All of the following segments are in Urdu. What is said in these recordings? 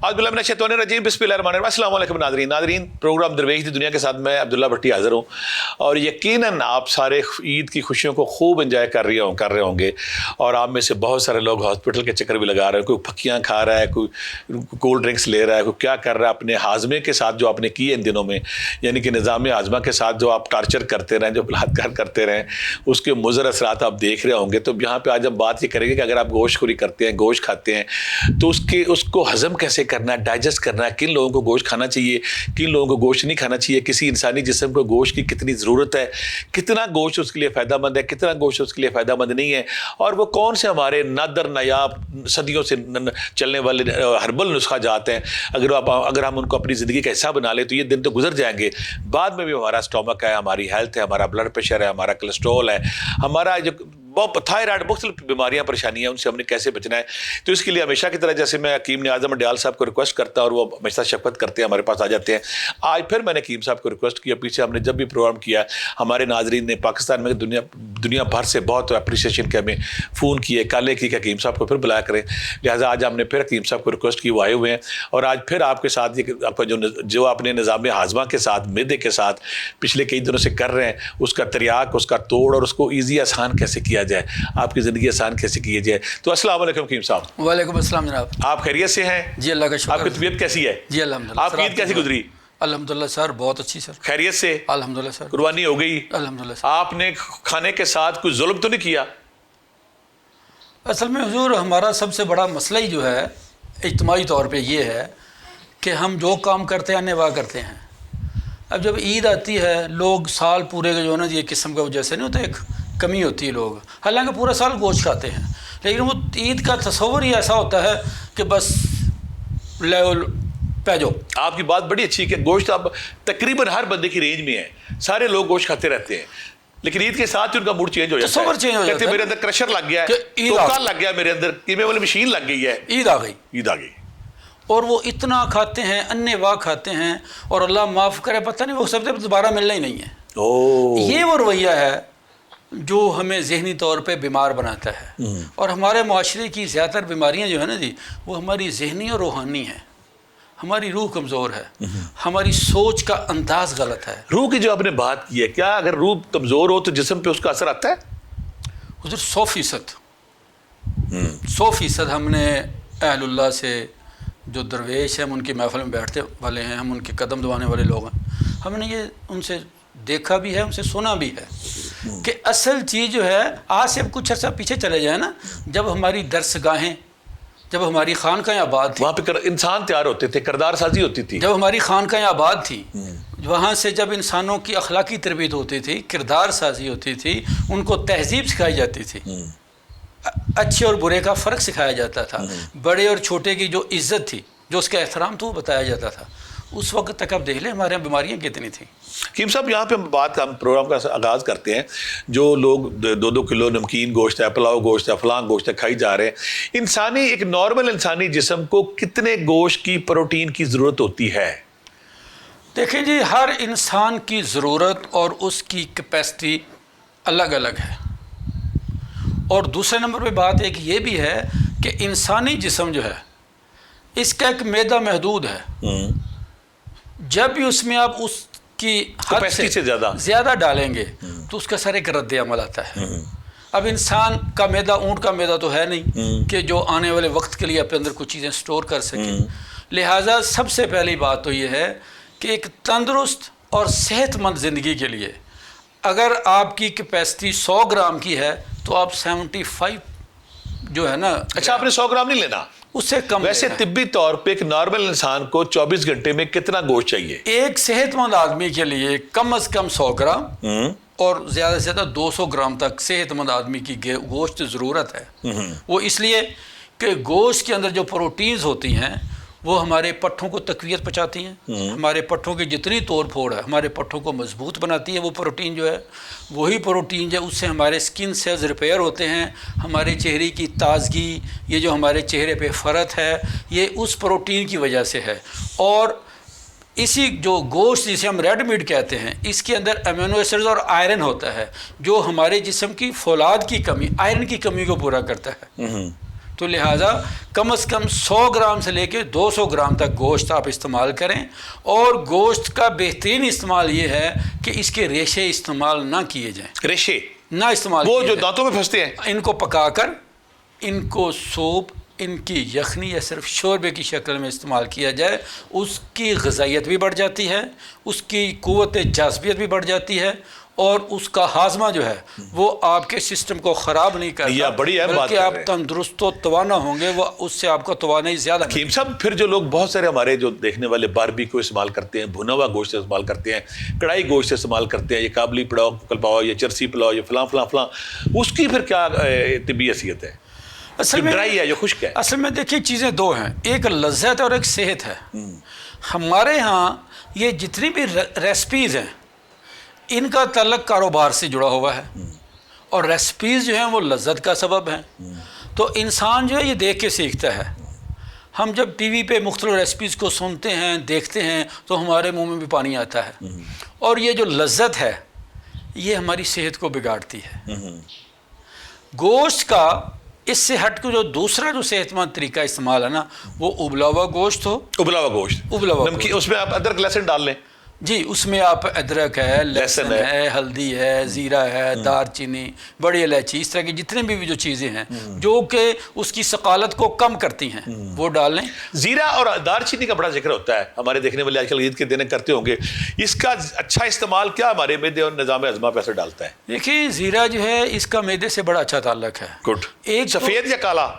آج بلّہ من الشیطان الرجیم بسم اللہ الرحمن الرحیم. السلام علیکم ناظرین پروگرام درویش دی دنیا کے ساتھ میں عبداللہ بھٹی حاضر ہوں, اور یقیناً آپ سارے عید کی خوشیوں کو خوب انجوائے کر رہے ہوں گے, اور آپ میں سے بہت سارے لوگ ہاسپٹل کے چکر بھی لگا رہے ہیں, کوئی پھکیاں کھا رہا ہے, کوئی کولڈ ڈرنکس لے رہا ہے, کوئی کیا کر رہا ہے اپنے ہاضمے کے ساتھ جو آپ نے کیے ان دنوں میں, یعنی کہ نظام ہاضمہ کے ساتھ جو آپ ٹارچر کرتے رہیں, جو بلاತ್ಕಾರ کرتے رہیں, اس کے مضر اثرات آپ دیکھ رہے ہوں گے. تو یہاں پہ آج ہم بات یہ کریں گے کہ اگر آپ گوشت خوری کرتے ہیں, گوشت کھاتے ہیں, تو اس کو ہضم کیسے کرنا ہے, ڈائجسٹ کرنا ہے, کن لوگوں کو گوشت کھانا چاہیے, کن لوگوں کو گوشت نہیں کھانا چاہیے, کسی انسانی جسم کو گوشت کی کتنی ضرورت ہے, کتنا گوشت اس کے لیے فائدہ مند ہے, کتنا گوشت اس کے لیے فائدہ مند نہیں ہے, اور وہ کون سے ہمارے نادر نایاب صدیوں سے چلنے والے ہربل نسخہ جات ہیں, اگر ہم ان کو اپنی زندگی کا حصہ بنا لیں تو یہ دن تو گزر جائیں گے, بعد میں بھی ہمارا اسٹومک ہے, ہماری ہیلتھ ہے, ہمارا بلڈ پریشر ہے, ہمارا کولیسٹرول ہے, ہمارا جو تھائرائڈ, مختلف بیماریاں پریشانیاں, ان سے ہم نے کیسے بچنا ہے. تو اس کے لیے ہمیشہ کی طرح جیسے میں حکیم نیاز احمد ڈیال صاحب کو ریکویسٹ کرتا ہوں, اور وہ ہمیشہ شفقت کرتے ہیں, ہمارے پاس آ جاتے ہیں. آج پھر میں نے حکیم صاحب کو ریکویسٹ کیا, پیچھے ہم نے جب بھی پروگرام کیا ہمارے ناظرین نے پاکستان میں دنیا بھر سے بہت اپریشیشن کے ہمیں فون کیے, کالے کی کہ حکیم صاحب کو پھر بلایا کریں. لہٰذا آج ہم نے پھر حکیم صاحب کو ریکویسٹ کی, وہ آئے ہوئے ہیں, اور آج پھر آپ کے ساتھ یہ آپ کا جو اپنے نظام ہاضمہ کے ساتھ, معدے کے ساتھ پچھلے کئی دنوں سے کر رہے ہیں, اس کا تریاق, اس کا توڑ, اور اس کو ایزی آسان کیسے کیا جائے, آپ کی زندگی آسان کیسے کی جائے. تو السلام علیکم حکیم صاحب. وعلیکم السلام جناب. آپ خیریت سے ہیں؟ جی اللہ کا شکر. آپ کی طبیعت کیسی ہے؟ جی الحمدللہ. آپ کی عید کیسی گزری؟ الحمدللہ سر, بہت اچھی سر. خیریت سے؟ الحمدللہ سر. قربانی ہو گئی؟ الحمدللہ سر. آپ نے کھانے کے ساتھ کوئی ظلم تو نہیں کیا؟ اصل میں حضور ہمارا سب سے بڑا مسئلہ ہی جو ہے اجتماعی طور پہ یہ ہے کہ ہم جو کام کرتے ہیں نوا کرتے ہیں. اب جب عید آتی ہے, لوگ سال پورے کا جو ہے نا یہ قسم کا جیسے نہیں ہوتا, ایک کمی ہوتی ہے, لوگ حالانکہ پورا سال گوشت کھاتے ہیں, لیکن وہ عید کا تصور ہی ایسا ہوتا ہے کہ بس لیول پہ جو. آپ کی بات بڑی اچھی کہ گوشت اب تقریباً ہر بندے کی رینج میں ہے, سارے لوگ گوشت کھاتے رہتے ہیں, لیکن عید کے ساتھ ہی ان کا موڈ چینج ہو جاتا ہے. تصور چینج ہو جاتا ہے. میرے اندر کریشر لگ گیا ہے, ٹوکا لگ گیا میرے اندر, قیمے والی مشین لگ گئی ہے, عید آ گئی. عید آ گئی. اور وہ اتنا کھاتے ہیں, انے واہ کھاتے ہیں, اور اللہ معاف کرے پتہ نہیں وہ سب سے دوبارہ ملنا ہی نہیں ہے. یہ وہ رویہ ہے جو ہمیں ذہنی طور پہ بیمار بناتا ہے, اور ہمارے معاشرے کی زیادہ تر بیماریاں جو ہے نا جی, وہ ہماری ذہنی اور روحانی ہیں. ہماری روح کمزور ہے, ہماری سوچ کا انداز غلط ہے. روح کی جو آپ نے بات کی ہے, کیا اگر روح کمزور ہو تو جسم پہ اس کا اثر آتا ہے؟ حضور 100% ہم نے اہل اللہ سے, جو درویش ہیں, ہم ان کی محفل میں بیٹھتے والے ہیں, ہم ان کے قدم دبانے والے لوگ ہیں, ہم نے یہ ان سے دیکھا بھی ہے, ان سے سنا بھی ہے کہ اصل چیز جو ہے, آج سے کچھ عرصہ پیچھے چلے جائیں نا, جب ہماری درس گاہیں, جب ہماری خانقاہیں آباد تھی, وہاں پہ انسان تیار ہوتے تھے, کردار سازی ہوتی تھی. جب ہماری خانقاہیں آباد تھی, وہاں سے جب انسانوں کی اخلاقی تربیت ہوتی تھی, کردار سازی ہوتی تھی, ان کو تہذیب سکھائی جاتی تھی, اچھے اور برے کا فرق سکھایا جاتا تھا, بڑے اور چھوٹے کی جو عزت تھی, جو اس کا احترام تھا, وہ بتایا جاتا تھا. اس وقت تک آپ دیکھ لیں ہمارے یہاں بیماریاں کتنی تھیں. حکیم صاحب یہاں پہ ہم پروگرام کا آغاز کرتے ہیں, جو لوگ 2-2 کلو نمکین گوشت ہے, پلاؤ گوشت ہے, فلاں گوشت ہے کھائی جا رہے ہیں, ایک نارمل انسانی جسم کو کتنے گوشت کی, پروٹین کی ضرورت ہوتی ہے؟ دیکھیں جی, ہر انسان کی ضرورت اور اس کی کیپیسٹی الگ الگ ہے. اور دوسرے نمبر پہ بات ایک یہ بھی ہے کہ انسانی جسم جو ہے, اس کا ایک معدہ محدود ہے. جب بھی اس میں آپ اس کی حد سے زیادہ ڈالیں گے تو اس کا سر ایک رد عمل آتا ہے. اب انسان کا معدہ اونٹ کا معدہ تو ہے نہیں کہ جو آنے والے وقت کے لیے اپنے اندر کچھ چیزیں سٹور کر سکیں. لہٰذا سب سے پہلی بات تو یہ ہے کہ ایک تندرست اور صحت مند زندگی کے لیے اگر آپ کی کیپیسٹی 100 گرام کی ہے تو آپ 75 جو ہے نا, اچھا آپ نے 100 گرام نہیں لینا, اس سے کم. ویسے طبی طور پہ ایک نارمل انسان کو 24 گھنٹے میں کتنا گوشت چاہیے؟ ایک صحت مند آدمی کے لیے کم از کم 100 گرام اور زیادہ سے زیادہ 200 گرام تک صحت مند آدمی کی گوشت ضرورت ہے. وہ اس لیے کہ گوشت کے اندر جو پروٹینز ہوتی ہیں وہ ہمارے پٹھوں کو تقویت پہنچاتی ہیں, ہمارے پٹھوں کی جتنی توڑ پھوڑ ہے ہمارے پٹھوں کو مضبوط بناتی ہے. وہ پروٹین جو ہے, وہی پروٹین جو ہے اس سے ہمارے سکن سیلز ریپیئر ہوتے ہیں, ہمارے چہرے کی تازگی, یہ جو ہمارے چہرے پہ فرت ہے, یہ اس پروٹین کی وجہ سے ہے. اور اسی جو گوشت جسے ہم ریڈ میٹ کہتے ہیں, اس کے اندر امینو ایسڈز اور آئرن ہوتا ہے جو ہمارے جسم کی فولاد کی کمی, آئرن کی کمی کو پورا کرتا ہے. تو لہٰذا کم از کم 100 گرام سے لے کے 200 گرام تک گوشت آپ استعمال کریں. اور گوشت کا بہترین استعمال یہ ہے کہ اس کے ریشے استعمال نہ کیے جائیں. ریشے نہ استعمال وہ کیے جو جائیں. دانتوں میں پھنستے ہیں. ان کو پکا کر ان کو سوپ، ان کی یخنی یا صرف شوربے کی شکل میں استعمال کیا جائے. اس کی غذائیت بھی بڑھ جاتی ہے، اس کی قوت جاذبیت بھی بڑھ جاتی ہے، اور اس کا ہاضمہ جو ہے وہ آپ کے سسٹم کو خراب نہیں کرتا، بڑی اہم بات بلکہ کر آپ رہے ہیں. تندرست و توانا ہوں گے. وہ اس سے آپ کا توانائی زیادہ حکیم صاحب، پھر جو لوگ بہت سارے ہمارے جو دیکھنے والے باربی کو استعمال کرتے ہیں، بھنا ہوا گوشت استعمال کرتے ہیں، کڑھائی گوشت استعمال کرتے ہیں، یہ کابلی پلاؤ یا چرسی پلاؤ یا فلاں فلاں فلاں، اس کی پھر کیا طبی حیثیت ہے؟ اصل میں ڈرائی ہے یا خشک ہے؟ اصل میں دیکھیے چیزیں دو ہیں، ایک لذت اور ایک صحت ہے. ہمارے ہاں یہ جتنی بھی ریسپیز ہیں ان کا تعلق کاروبار سے جڑا ہوا ہے، اور ریسپیز جو ہیں وہ لذت کا سبب ہیں. تو انسان جو ہے یہ دیکھ کے سیکھتا ہے. ہم جب ٹی وی پہ مختلف ریسپیز کو سنتے ہیں، دیکھتے ہیں، تو ہمارے منہ میں بھی پانی آتا ہے. اور یہ جو لذت ہے یہ ہماری صحت کو بگاڑتی ہے. گوشت کا اس سے ہٹ کے جو دوسرا جو صحت مند طریقہ استعمال ہے نا، وہ ابلا ہوا گوشت ہو. ابلا ہوا گوشت، نمکین، اس میں آپ ادرک لہسن ڈال لیں. جی، اس میں آپ ادرک ہے، لہسن ہے، ہلدی ہے، زیرہ ہے، دار چینی، بڑی الائچی، اس طرح کی جتنے بھی جو چیزیں ہیں جو کہ اس کی ثقالت کو کم کرتی ہیں وہ ڈال لیں. زیرہ اور دار چینی کا بڑا ذکر ہوتا ہے، ہمارے دیکھنے والے آج کل عید کے دن کرتے ہوں گے. اس کا اچھا استعمال کیا ہمارے معدے اور نظام ہضمہ پہ اثر ڈالتا ہے؟ دیکھیے، زیرہ جو ہے اس کا معدے سے بڑا اچھا تعلق ہے. گڈ. ایک سفید یا کالا؟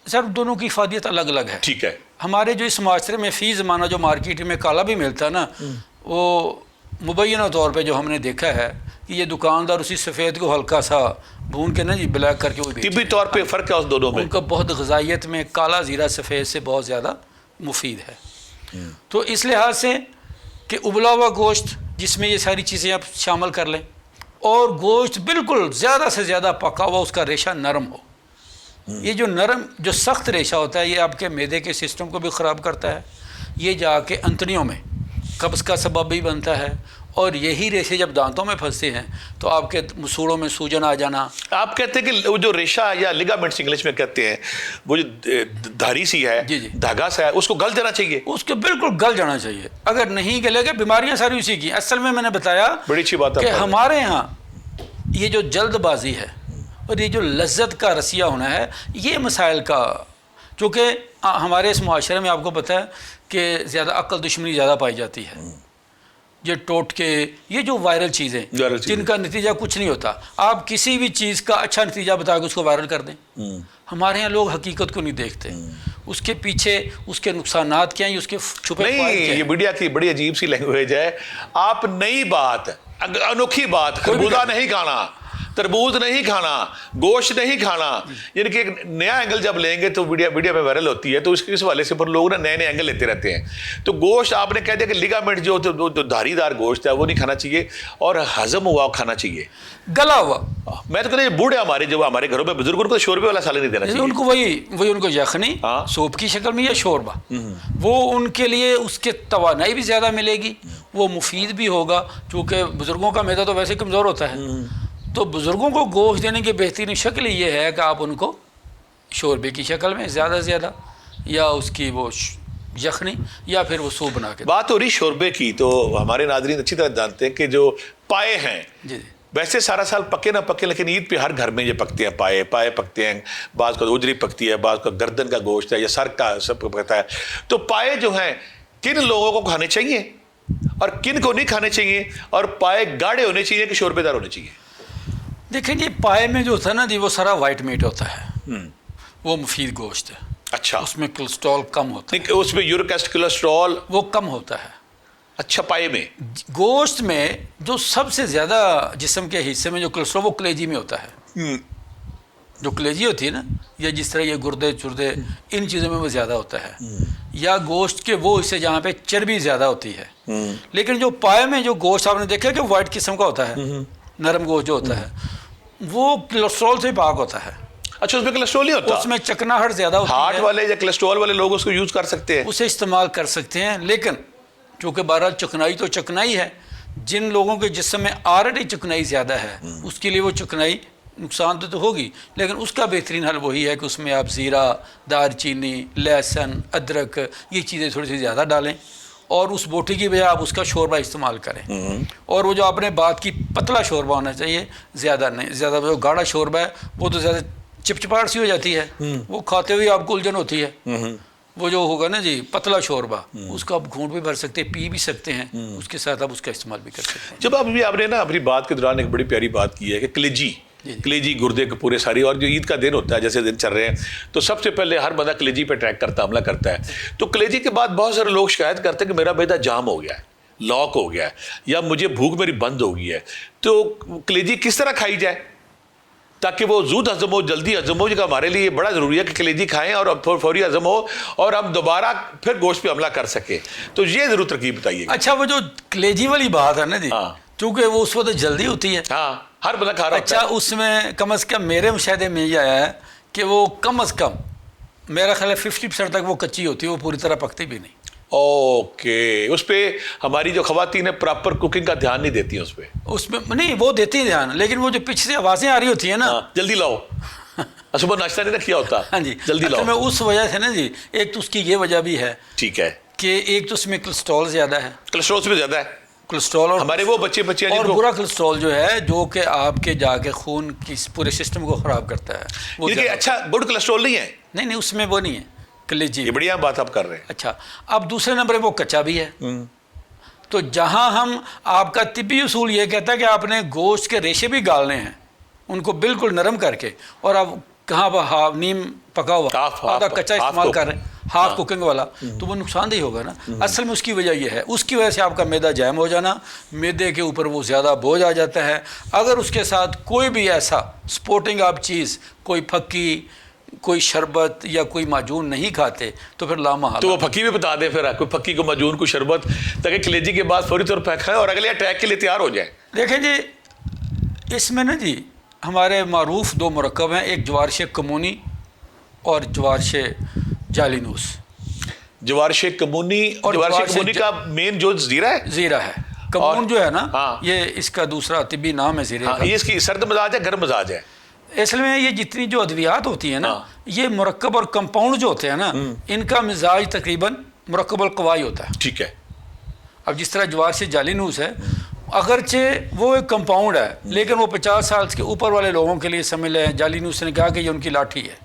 سر دونوں کی افادیت الگ الگ ہے. ٹھیک ہے. ہمارے جو اس معاشرے میں فی زمانہ جو مارکیٹ میں کالا بھی ملتا ہے نا، وہ مبینہ طور پہ جو ہم نے دیکھا ہے کہ یہ دکاندار اسی سفید کو ہلکا سا بھون کے نا جی بلیک کر کے وہ طبی طور پہ فرق ہے اس دونوں میں. ان کا بہت غذائیت میں کالا زیرہ سفید سے بہت زیادہ مفید ہے. تو اس لحاظ سے کہ ابلا ہوا گوشت جس میں یہ ساری چیزیں آپ شامل کر لیں، اور گوشت بالکل زیادہ سے زیادہ پکا ہوا، اس کا ریشہ نرم ہو. یہ جو سخت ریشہ ہوتا ہے یہ آپ کے معدے کے سسٹم کو بھی خراب کرتا ہے. یہ جا کے انتڑیوں میں قبض کا سبب بھی بنتا ہے، اور یہی ریشے جب دانتوں میں پھنستے ہیں تو آپ کے مسوڑوں میں سوجن آ جانا. آپ کہتے ہیں کہ وہ جو ریشہ یا لیگامنٹس انگلش میں کہتے ہیں، وہ جو دھاری سی ہے، جی جی، دھاگا سا ہے، اس کو گل جانا چاہیے. اس کو بالکل گل جانا چاہیے. اگر نہیں گلے گا بیماریاں ساری اسی کی. اصل میں نے بتایا بڑی اچھی بات کہ ہمارے ہاں یہ جو جلد بازی ہے اور یہ جو لذت کا رسیہ ہونا ہے، یہ مسائل کا، چونکہ ہمارے اس معاشرے میں آپ کو پتہ ہے کہ زیادہ عقل دشمنی زیادہ پائی جاتی ہے. یہ ٹوٹکے، یہ جو وائرل چیزیں جن کا نتیجہ کچھ نہیں ہوتا، آپ کسی بھی چیز کا اچھا نتیجہ بتا کے اس کو وائرل کر دیں. ہمارے ہیں لوگ حقیقت کو نہیں دیکھتے، اس کے پیچھے اس کے نقصانات کیا ہیں، اس کے چھپے فوائد کیا ہیں. یہ میڈیا کی بڑی عجیب سی لینگویج ہے. آپ نئی بات، انوکھی بات، خربوزہ نہیں کھانا، تربوز نہیں کھانا، گوشت نہیں کھانا، یعنی کہ ایک نیا اینگل جب لیں گے تو میڈیا پہ وائرل ہوتی ہے. تو اس حوالے سے پر لوگ نا نئے نئے اینگل لیتے رہتے ہیں. تو گوشت آپ نے کہہ دیا کہ لیگامنٹ جو دھاری دار گوشت ہے وہ نہیں کھانا چاہیے، اور ہضم ہوا کھانا چاہیے، گلا ہوا. میں تو کہتا ہوں بوڑھے ہمارے جو ہمارے گھروں میں بزرگوں کو شوربے والا سالن نہیں دینا چاہیے. ان کو وہی ان کو یخنی سوپ کی شکل میں یا شوربہ، وہ ان کے لیے اس کے توانائی بھی زیادہ ملے گی، وہ مفید بھی ہوگا. چونکہ بزرگوں کا معدہ تو ویسے کمزور ہوتا ہے، تو بزرگوں کو گوشت دینے کی بہترین شکل یہ ہے کہ آپ ان کو شوربے کی شکل میں زیادہ سے زیادہ، یا اس کی وہ یخنی، یا پھر وہ سوپ بنا کے. بات ہو رہی شوربے کی، تو ہمارے ناظرین اچھی طرح جانتے ہیں کہ جو پائے ہیں، جی ویسے سارا سال پکے نہ پکے، لیکن عید پہ ہر گھر میں یہ پکتے ہیں. پائے پکتے ہیں، بعض کا اجری پکتی ہے، بعض کا گردن کا گوشت ہے یا سر کا سب کو پکتا ہے. تو پائے جو ہیں کن لوگوں کو کھانے چاہیے اور کن کو نہیں کھانے چاہیے، اور پائے گاڑے ہونے چاہیے کہ شوربے دار ہونے چاہیے؟ دیکھیں جی، پائے میں جو ہوتا ہے نا جی، وہ سارا وائٹ میٹ ہوتا ہے، وہ مفید گوشت ہے. اچھا. اس میں کولیسٹرول کم ہوتا ہے، اس میں یورک ایسڈ کولیسٹرول وہ کم ہوتا ہے. اچھا. پائے میں گوشت میں جو سب سے زیادہ جسم کے حصے میں جو کولیسٹرول وہ کلیجی میں ہوتا ہے. جو کلیجی ہوتی ہے نا، یا جس طرح یہ گردے چردے، ان چیزوں میں وہ زیادہ ہوتا ہے. یا گوشت کے وہ حصے جہاں پہ چربی زیادہ ہوتی ہے. لیکن جو پائے میں جو گوشت آپ نے دیکھا کہ وائٹ قسم کا ہوتا ہے، نرم گوشت جو ہوتا ہے، وہ کولیسٹرول سے پاک ہوتا ہے. اچھا. اس میں کولیسٹرول نہیں ہوتا؟ اس میں چکناہٹ زیادہ ہوتی ہے. ہارٹ والے یا کولیسٹرول والے لوگ اس کو یوز کر سکتے ہیں، اسے استعمال کر سکتے ہیں. لیکن چونکہ بہرحال چکنائی تو چکنائی ہے، جن لوگوں کے جسم میں آلریڈی چکنائی زیادہ ہے اس کے لیے وہ چکنائی نقصان تو ہوگی، لیکن اس کا بہترین حل وہی ہے کہ اس میں آپ زیرہ، دار چینی، لہسن، ادرک، یہ چیزیں تھوڑی سی زیادہ ڈالیں، اور اس بوٹی کی بجائے آپ اس کا شوربہ استعمال کریں۔ اور وہ جو آپ نے بات کی پتلا شوربہ ہونا چاہیے، زیادہ نہیں، زیادہ جو گاڑھا شوربہ ہے وہ تو زیادہ چپچپاہٹ سی ہو جاتی ہے، وہ کھاتے ہوئے آپ کو الجھن ہوتی ہے۔ وہ جو ہوگا نا جی پتلا شوربہ، اس کا آپ گھونٹ بھی بھر سکتے ہیں، پی بھی سکتے ہیں، اس کے ساتھ آپ اس کا استعمال بھی کر سکتے ہیں۔ جب آپ نے نا اپنی بات کے دوران ایک بڑی پیاری بات کی ہے کہ کلیجی گردے کے پورے ساری، اور جو عید کا دن ہوتا ہے جیسے دن چل رہے ہیں تو سب سے پہلے ہر بندہ کلیجی پہ ٹریک کرتا، حملہ کرتا ہے، تو کلیجی کے بعد بہت سارے لوگ شکایت کرتے ہیں کہ میرا معدہ جام ہو گیا ہے، لاک ہو گیا ہے، یا مجھے بھوک میری بند ہو گئی ہے، تو کلیجی کس طرح کھائی جائے تاکہ وہ زود ہضم ہو، جلدی ہضم ہو؟ جو ہمارے لیے بڑا ضروری ہے کہ کلیجی کھائیں اور فوری ہضم ہو اور ہم دوبارہ پھر گوشت پہ حملہ کر سکیں، تو یہ ضرور ترکیب بتائیے گا۔ اچھا، وہ جو کلیجی والی بات ہے نا جی، چونکہ وہ اس وقت جلدی ہوتی ہے، ہاں ہر بندہ کھا رہا ہوتا ہے۔ اچھا، اس میں کم از کم میرے مشاہدے میں یہ آیا ہے کہ وہ کم از کم میرا خیال ہے 50% تک وہ کچی ہوتی ہے، وہ پوری طرح پکتی بھی نہیں۔ اوکے، اس پہ ہماری جو خواتین ہیں پراپر کوکنگ کا دھیان نہیں دیتی ہیں اس پہ؟ اس میں نہیں، وہ دیتی ہیں دھیان، لیکن وہ جو پیچھے سے آوازیں آ رہی ہوتی ہیں نا، جلدی لاؤ، صبح ناشتہ نہیں رکھا ہوتا، ہاں جی، جلدی لاؤ۔ میں اس وجہ سے نا جی، ایک تو اس کی یہ وجہ بھی ہے، ٹھیک ہے، کہ ایک تو اس میں کولیسٹرول زیادہ ہے، کولیسٹرول سے بھی زیادہ ہے کولیسٹرول، اور ہمارے وہ بچے اور برا کولیسٹرول جو ہے جو کہ آپ کے جا کے خون کی پورے سسٹم کو خراب کرتا ہے، وہ یہ کہ اچھا گڈ کولیسٹرول نہیں ہے؟ نہیں، اس میں وہ نہیں ہے کلیجی۔ یہ بڑی اہم بات آپ کر رہے ہیں۔ اچھا، اب دوسرے نمبر پہ وہ کچا بھی ہے، تو جہاں ہم، آپ کا طبی اصول یہ کہتا ہے کہ آپ نے گوشت کے ریشے بھی گالنے ہیں، ان کو بالکل نرم کر کے، اور آپ کہاں پر نیم پکا ہوا آدھا کچا استعمال کر رہے ہیں، ہاف کوکنگ والا، تو وہ نقصان دہ ہوگا نا۔ اصل میں اس کی وجہ یہ ہے، اس کی وجہ سے آپ کا معدہ جام ہو جانا، معدے کے اوپر وہ زیادہ بوجھ آ جاتا ہے۔ اگر اس کے ساتھ کوئی بھی ایسا سپورٹنگ آپ چیز، کوئی پھکی، کوئی شربت یا کوئی معجون نہیں کھاتے، تو پھر لامحالہ تو وہ پھکی بھی بتا دیں پھر، کوئی پھکی کو معجون کو شربت، تاکہ کلیجی کے بعد فوری طور پہ کھائیں اور اگلے اٹیک کے لیے تیار ہو جائیں۔ دیکھیں جی، اس میں نا جی ہمارے معروف دو مرکب ہیں، ایک جوارش کمونی اور جوارش جالینوس۔ جوارش کمونی، اور جوارش کمونی کا مین جو زیرہ ہے، زیرہ ہے، کمون جو ہے نا، یہ اس کا دوسرا طبی نام ہے زیرے کا۔ یہ اس کی سرد مزاج ہے، گرم مزاج ہے؟ اصل میں یہ جتنی جو ادویات ہوتی ہیں نا، یہ مرکب اور کمپاؤنڈ جو ہوتے ہیں نا، ان کا مزاج تقریباً مرکب القوائی ہوتا ہے۔ ٹھیک ہے۔ اب جس طرح جوارش جالینوس ہے، اگرچہ وہ ایک کمپاؤنڈ ہے، لیکن وہ 50 سال کے اوپر والے لوگوں کے لیے سمجھ لیں، جالینوس نے کہا کہ یہ ان کی لاٹھی ہے۔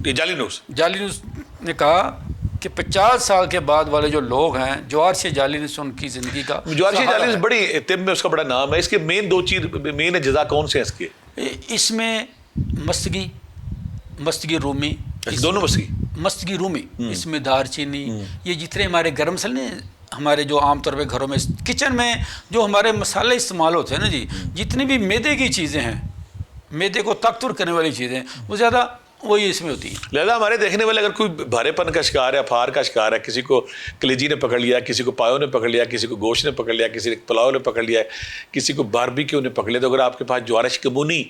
یہ جالینوس نے کہا کہ 50 سال کے بعد والے جو لوگ ہیں، جوارش جالینوس ان کی زندگی کا جوارش جالینوس بڑی طب میں اس کا بڑا نام ہے۔ اس کے مین دو چیز مین اجزاء کون سے ہیں اس کے؟ اس میں مستگی رومی، دونوں مستگی رومی، اس میں دار چینی، یہ جتنے ہمارے گرم مسالے، ہمارے جو عام طور پہ گھروں میں کچن میں جو ہمارے مسالے استعمال ہوتے ہیں نا جی، جتنی بھی میدے کی چیزیں ہیں، میدے کو طاقتور کرنے والی چیزیں، وہ زیادہ وہی اس میں ہوتی ہے۔ لہذا ہمارے دیکھنے والے اگر کوئی بھارے پن کا شکار ہے، پھار کا شکار ہے، کسی کو کلیجی نے پکڑ لیا، کسی کو پایوں نے پکڑ لیا، کسی کو گوشت نے پکڑ لیا، کسی نے پلاؤ نے پکڑ لیا، کسی کو باربیکیو نے پکڑ لیا، تو اگر آپ کے پاس جوارش کمونی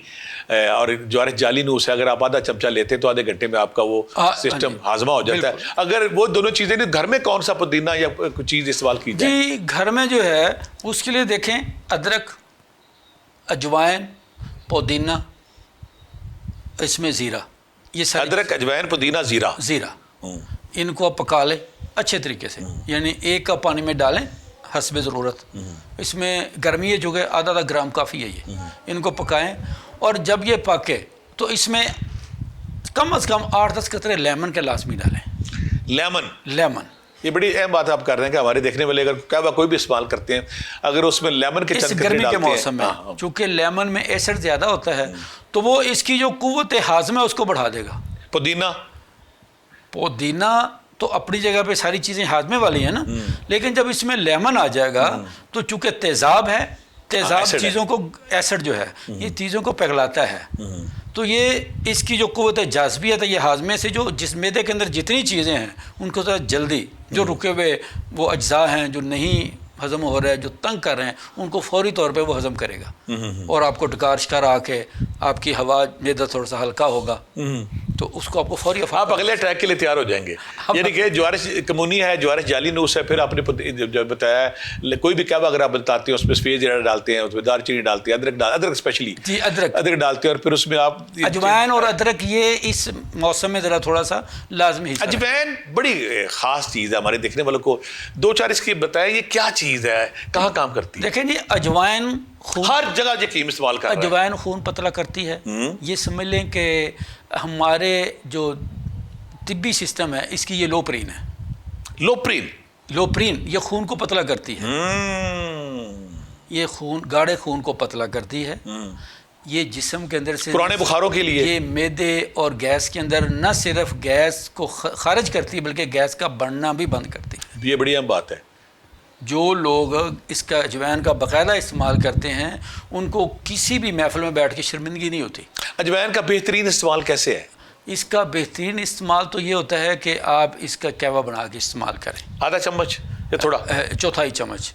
اور جوارش جالینوس ہے، اگر آپ آدھا چمچہ لیتے ہیں تو آدھے گھنٹے میں آپ کا وہ سسٹم ہاضمہ ہو جاتا ہے۔ اگر وہ دونوں چیزیں نہیں، گھر میں کون سا پودینہ یا کوئی چیز استعمال کی جائے؟ جی، گھر میں جو ہے اس کے لیے دیکھیں، ادرک، اجوائن، پودینہ، اس میں زیرہ، یہ ساری ادرک، اجوائن، پودینہ، زیرہ، ان کو آپ پکا لیں اچھے طریقے سے، یعنی 1 کپ پانی میں ڈالیں حسب ضرورت۔ اس میں گرمی ہے جو کہ آدھا گرام کافی ہے، یہ ان کو پکائیں، اور جب یہ پکے تو اس میں کم از کم 8-10 قطرے لیمن کے لازمی ڈالیں۔ لیمن یہ بڑی اہم بات آپ کر رہے ہیں کہ ہمارے دیکھنے والے اگر کہوا کوئی بھی استعمال کرتے ہیں، اگر اس میں لیمن کے چند قطرے گرمی کے ڈالتے ہیں، موسم میں چونکہ لیمن میں ایسڈ زیادہ ہوتا ہے، تو وہ اس کی جو قوت ہاضمہ ہے اس کو بڑھا دے گا۔ پودینہ تو اپنی جگہ پہ ساری چیزیں ہاضمے والی ہیں نا، لیکن جب اس میں لیمن آ جائے گا تو چونکہ تیزاب ہے، تیزاب چیزوں کو، ایسڈ جو ہے یہ چیزوں کو پگھلاتا ہے، تو یہ اس کی جو قوت جاذبیت ہے، یہ ہاضمے سے جو جس معدے کے اندر جتنی چیزیں ہیں ان کو ذرا جلدی، جو رکے ہوئے وہ اجزاء ہیں جو نہیں ہضم ہو رہے ہیں، جو تنگ کر رہے ہیں، ان کو فوری طور پہ وہ ہضم کرے گا، اور آپ کو ڈکار شکار آ کے آپ کی ہوا معدہ تھوڑا سا ہلکا ہوگا، تو تو اس کو آپ کو فوری آپ اگلے اٹیک کے لیے تیار ہو جائیں گے. یعنی کہ جوارش کمونی ہے, جوارش جعلی نوس ہے, پھر آپ نے جو بتایا کوئی بھی کعبہ اگر آپ بتاتے ہیں اس میں سفید زیرہ ڈالتے ہیں, اس میں دار چینی ڈالتے ہیں, ادرک اسپیشلی جی ادرک ڈالتے ہیں, اور پھر اس میں آپ اجوائن اور ادرک یہ اس موسم میں ذرا تھوڑا سا لازمی حصہ. اجوائن بڑی خاص چیز ہے ہمارے دیکھنے والوں کو, 2-4 اس کی بتائیں یہ کیا چیز ہے, کہاں کام کرتی ہے؟ دیکھیں جی اجوائن ہر جگہ یقین استعمال کر رہا ہے. اجوائن خون پتلا کرتی ہے. یہ سمجھ لیں کہ ہمارے جو طبی سسٹم ہے اس کی یہ لوپرین ہے. لوپرین یہ خون کو پتلا کرتی ہے. یہ خون گاڑے خون کو پتلا کرتی ہے. یہ جسم کے اندر سے پرانے بخاروں کے لیے یہ معدے اور گیس کے اندر نہ صرف گیس کو خارج کرتی ہے بلکہ گیس کا بڑھنا بھی بند کرتی ہے. یہ بڑی اہم بات ہے. جو لوگ اس کا اجوائن کا باقاعدہ استعمال کرتے ہیں ان کو کسی بھی محفل میں بیٹھ کے شرمندگی نہیں ہوتی. اجوائن کا بہترین استعمال کیسے ہے؟ اس کا بہترین استعمال تو یہ ہوتا ہے کہ آپ اس کا کہوہ بنا کے استعمال کریں. آدھا چمچ یا تھوڑا؟ چوتھائی چمچ.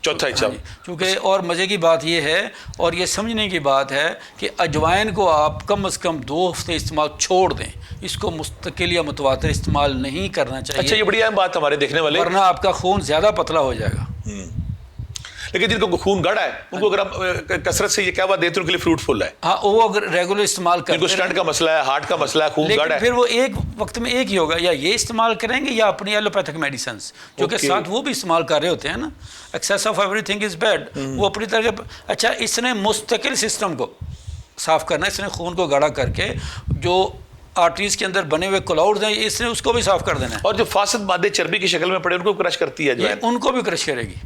کیونکہ اور مزے کی بات یہ ہے اور یہ سمجھنے کی بات ہے کہ اجوائن کو آپ کم از کم 2 ہفتے استعمال چھوڑ دیں. اس کو مستقل یا متواتر استعمال نہیں کرنا چاہیے. اچھا, یہ بڑی اہم بات ہمارے دیکھنے والے, ورنہ آپ کا خون زیادہ پتلا ہو جائے گا. لیکن جن کو خون گڑا ہے ان کو اگر ہم کثرت سے یہ کیا بات دیتے ہیں ان کے لیے فروٹفل ہے. ہاں وہ اگر ریگولر استعمال کریں, جن کو اسٹنٹ کا مسئلہ ہے, ہارٹ کا مسئلہ ہے, خون گڑا ہے, پھر وہ ایک وقت میں ایک ہی ہوگا, یا یہ استعمال کریں گے یا اپنی ایلوپیتھک میڈیسنز جو کہ ساتھ وہ بھی استعمال کر رہے ہوتے ہیں نا. Access of every thing is bad. وہ اپنی طرح اچھا اس نے مستقل سسٹم کو صاف کرنا ہے. اس نے خون کو گاڑا کر کے جو آرٹریز کے اندر بنے ہوئے کلاؤڈز ہیں اس نے اس کو بھی صاف کر دینا ہے. اور جو فاسد مادے چربی کی شکل میں پڑے ان کو کرش کرتی ہے جو ہے, ان کو بھی کرش کرے گی.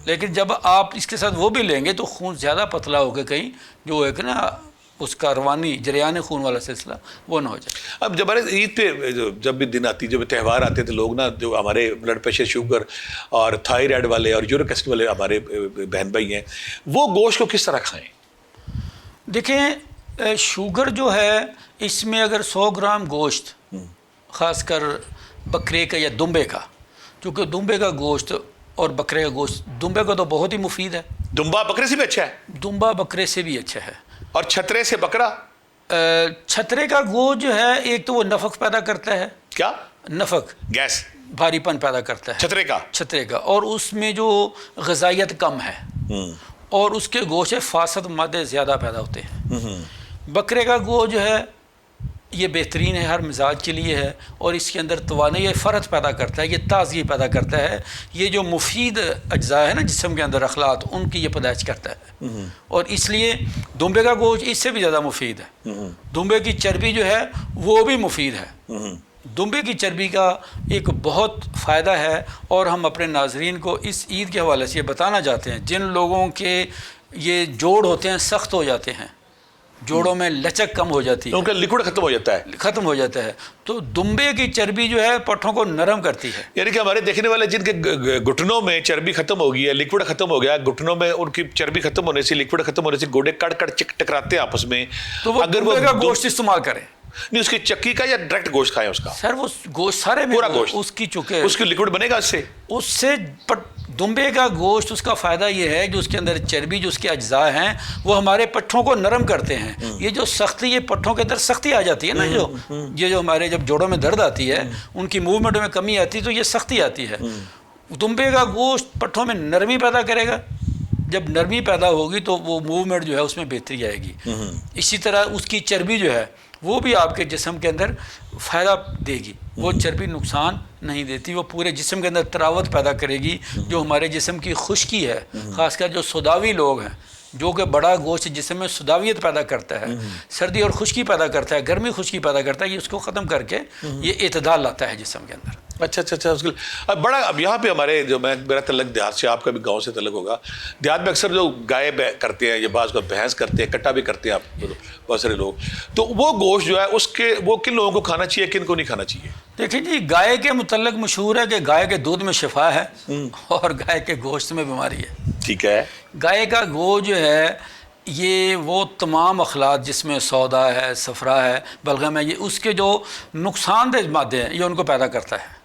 لیکن جب آپ اس کے ساتھ وہ بھی لیں گے تو خون زیادہ پتلا ہو کے کہیں جو ایک نا اس کا روانی جریان خون والا سلسلہ وہ نہ ہو جائے. اب جب ہمارے عید پہ جب بھی دن آتی, جب تہوار آتے تھے, لوگ نا جو ہمارے بلڈ پریشر, شوگر اور تھائرائڈ والے اور یورک ایسڈ والے ہمارے بہن بھائی ہیں, وہ گوشت کو کس طرح کھائیں؟ دیکھیں شوگر جو ہے اس میں اگر 100 گرام گوشت خاص کر بکرے کا یا دمبے کا, چونکہ دمبے کا گوشت اور بکرے کا گوشت, دمبے کا تو بہت ہی مفید ہے. دمبا بکرے سے بھی اچھا ہے؟ دمبا بکرے سے بھی اچھا ہے. اور چھترے سے بکرا؟ چھترے کا گوشت جو ہے ایک تو وہ نفق پیدا کرتا ہے. کیا نفق؟ گیس, بھاری پن پیدا کرتا ہے چھترے کا, اور اس میں جو غذائیت کم ہے, اور اس کے گوشت فاسد مادے زیادہ پیدا ہوتے ہیں. بکرے کا گوشت جو ہے یہ بہترین ہے, ہر مزاج کے لیے ہے, اور اس کے اندر توانائی, یہ فرد پیدا کرتا ہے, یہ تازگی پیدا کرتا ہے. یہ جو مفید اجزاء ہے نا جسم کے اندر اخلاط, ان کی یہ پیدائش کرتا ہے. اور اس لیے دمبے کا گوشت اس سے بھی زیادہ مفید ہے. دمبے کی چربی جو ہے وہ بھی مفید ہے. دمبے کی چربی کا ایک بہت فائدہ ہے, اور ہم اپنے ناظرین کو اس عید کے حوالے سے یہ بتانا چاہتے ہیں, جن لوگوں کے یہ جوڑ ہوتے ہیں سخت ہو جاتے ہیں, جوڑوں میں لچک کم ہو جاتی ہے, ان کا لیکوڈ ختم ہو جاتا ہے, تو دمبے کی چربی جو ہے پٹھوں کو نرم کرتی ہے. یعنی کہ ہمارے دیکھنے والے جن کے گھٹنوں میں چربی ختم ہو گئی ہے, لیکوڈ ختم ہو گیا, گھٹنوں میں ان کی چربی ختم ہونے سے, لیکوڈ ختم ہونے سے گوڑے کٹ ٹکراتے ہیں آپس میں, تو وہ دمبے کا گوشت استعمال کریں. نہیں اس کی چکی کا یا ڈائریکٹ گوشت کھائیں اس کا؟ سر وہ گوشت سارے میں پورا گوشت اس کی چکے اس کی لیکوڈ بنے گا اس سے دمبے کا گوشت, اس کا فائدہ یہ ہے جو اس کے اندر چربی, جو اس کے اجزاء ہیں وہ ہمارے پٹھوں کو نرم کرتے ہیں. یہ جو سختی, یہ پٹھوں کے اندر سختی آ جاتی ہے نا, جو ہمارے جب جوڑوں میں درد آتی ہے, ان کی موومنٹ میں کمی آتی ہے, تو یہ سختی آتی ہے. دمبے کا گوشت پٹھوں میں نرمی پیدا کرے گا. جب نرمی پیدا ہوگی تو وہ موومنٹ جو ہے اس میں بہتری آئے گی. اسی طرح اس کی چربی جو ہے وہ بھی آپ کے جسم کے اندر فائدہ دے گی. وہ چربی نقصان نہیں دیتی, وہ پورے جسم کے اندر تراوت پیدا کرے گی. جو ہمارے جسم کی خشکی ہے, خاص کر جو سوداوی لوگ ہیں, جو کہ بڑا گوشت جسم میں سوداویت پیدا کرتا ہے, سردی اور خشکی پیدا کرتا ہے, گرمی خشکی پیدا کرتا ہے, یہ اس کو ختم کر کے یہ اعتدال لاتا ہے جسم کے اندر. اچھا اس کے اب بڑا, اب یہاں پہ ہمارے جو میرا تعلق دیہات سے, آپ کا بھی گاؤں سے تعلق ہوگا, دیہات میں اکثر جو گائے کرتے ہیں, یہ بعض کو بھینس کرتے ہیں, کٹا بھی کرتے ہیں آپ بہت سارے لوگ, تو وہ گوشت جو ہے اس کے وہ کن لوگوں کو کھانا چاہیے, کن کو نہیں کھانا چاہیے؟ دیکھیں جی, گائے کے متعلق مشہور ہے کہ گائے کے دودھ میں شفا ہے اور گائے کے گوشت میں بیماری ہے. ٹھیک ہے. گائے کا گوشت جو ہے یہ وہ تمام اخلاط جس میں سودا ہے, صفرا ہے, بلغم ہے, یہ اس کے جو نقصان دہ مادے ہیں یہ ان کو پیدا کرتا ہے.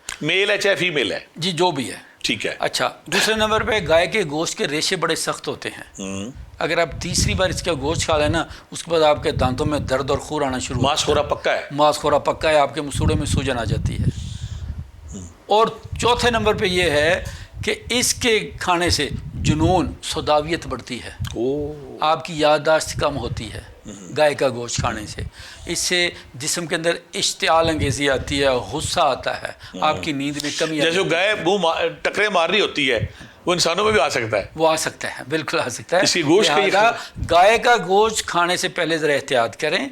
میل ہے چاہے فیمیل ہے؟ جی جو بھی ہے. ٹھیک ہے. اچھا دوسرے نمبر پہ گائے کے گوشت کے ریشے بڑے سخت ہوتے ہیں. اگر آپ تیسری بار اس کا گوشت کھا لیں نا اس کے بعد آپ کے دانتوں میں درد اور خور آنا شروع. ماس خورا پکا ہے. ماس خورا پکا ہے. آپ کے مسوڑے میں سوجن آ جاتی ہے. اور چوتھے نمبر پہ یہ ہے کہ اس کے کھانے سے جنون سوداویت بڑھتی ہے. آپ کی یادداشت کم ہوتی ہے گائے کا گوشت کھانے سے. اس سے جسم کے اندر اشتعال انگیزی آتی ہے, غصہ آتا ہے, آپ کی نیند میں کمی آتی ہے. جیسے گائے منہ ٹکرے مار رہی ہوتی ہے وہ انسانوں میں بھی آ سکتا ہے. وہ آ سکتا ہے, بالکل آ سکتا ہے. اس کی گوشت لہذا گائے کا گوشت کھانے سے پہلے ذرا احتیاط کریں.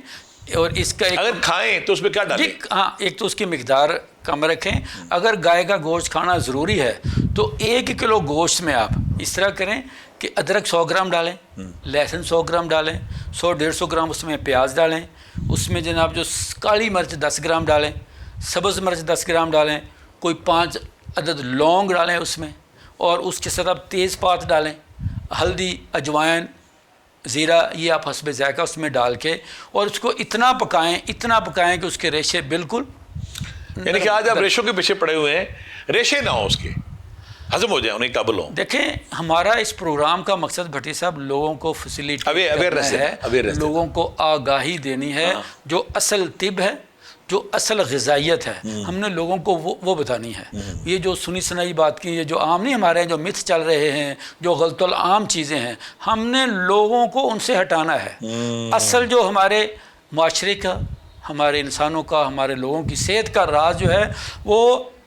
اور اس کا ایک اگر کھائیں تو اس میں کیا ڈالیں؟ ہاں ایک تو اس کی مقدار کم رکھیں. اگر گائے کا گوشت کھانا ضروری ہے تو 1 کلو گوشت میں آپ اس طرح کریں کہ ادرک 100 گرام ڈالیں, لہسن 100 گرام ڈالیں, 100-150 گرام اس میں پیاز ڈالیں, اس میں جناب جو کالی مرچ 10 گرام ڈالیں, سبز مرچ 10 گرام ڈالیں, کوئی 5 عدد لونگ ڈالیں اس میں, اور اس کے ساتھ آپ تیز پات ڈالیں, ہلدی, اجوائن, زیرہ, یہ آپ حسب ذائقہ اس میں ڈال کے اور اس کو اتنا پکائیں کہ اس کے ریشے بالکل, یعنی کہ آج آپ ریشوں کے پیچھے پڑے ہوئے ہیں, ریشے نہ ہوں اس کے, ہضم ہو جائیں, انہیں قابل ہوں. دیکھیں ہمارا اس پروگرام کا مقصد بھٹی صاحب لوگوں کو فیسیلیٹی ہے, لوگوں کو آگاہی دینی ہے. جو اصل طب ہے, جو اصل غذائیت ہے, ہم نے لوگوں کو وہ بتانی ہے. یہ جو سنی سنائی بات کی, یہ جو عام نہیں ہمارے ہیں, جو متھ چل رہے ہیں, جو غلط العام چیزیں ہیں, ہم نے لوگوں کو ان سے ہٹانا ہے. اصل جو ہمارے معاشرے کا, ہمارے انسانوں کا, ہمارے لوگوں کی صحت کا راز جو ہے وہ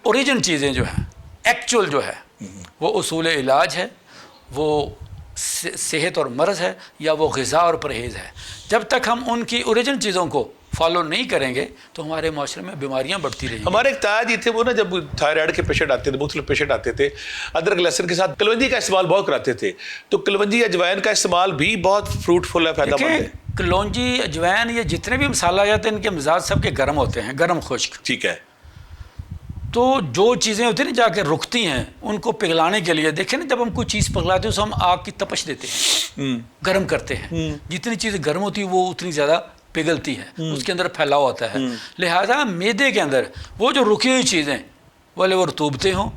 اوریجن چیزیں جو ہیں, ایکچول جو ہے وہ اصول علاج ہے, وہ صحت اور مرض ہے, یا وہ غذا اور پرہیز ہے. جب تک ہم ان کی اوریجن چیزوں کو فالو نہیں کریں گے تو ہمارے معاشرے میں بیماریاں بڑھتی رہیں گی. ہمارے ایک تایا جی تھے, وہ نا جب تھائرائڈ کے پیشنٹ آتے تھے, مختلف پیشنٹ آتے تھے, ادرک لہسن کے ساتھ کلونجی کا استعمال بہت کراتے تھے. تو کلونجی اجوائن کا استعمال بھی بہت فروٹفل ہے, فائدہ مند ہے. کلونجی, اجوائن, یہ جتنے بھی مسالہ جاتے ہیں ان کے مزاج سب کے گرم ہوتے ہیں, گرم خشک. ٹھیک ہے. تو جو چیزیں ہوتی ہیں نا جا کے رکتی ہیں, ان کو پگھلانے کے لیے دیکھیں نا, جب ہم کوئی چیز پگھلاتے ہیں تو ہم آگ کی تپش دیتے ہیں, گرم کرتے ہیں. جتنی چیزیں گرم ہوتی ہیں وہ اتنی زیادہ پگھلتی ہے, اس کے اندر پھیلاؤ ہوتا ہے. لہذا معدے کے اندر وہ جو رکی ہوئی چیزیں, بھلے وہ رطوبتیں ہوں,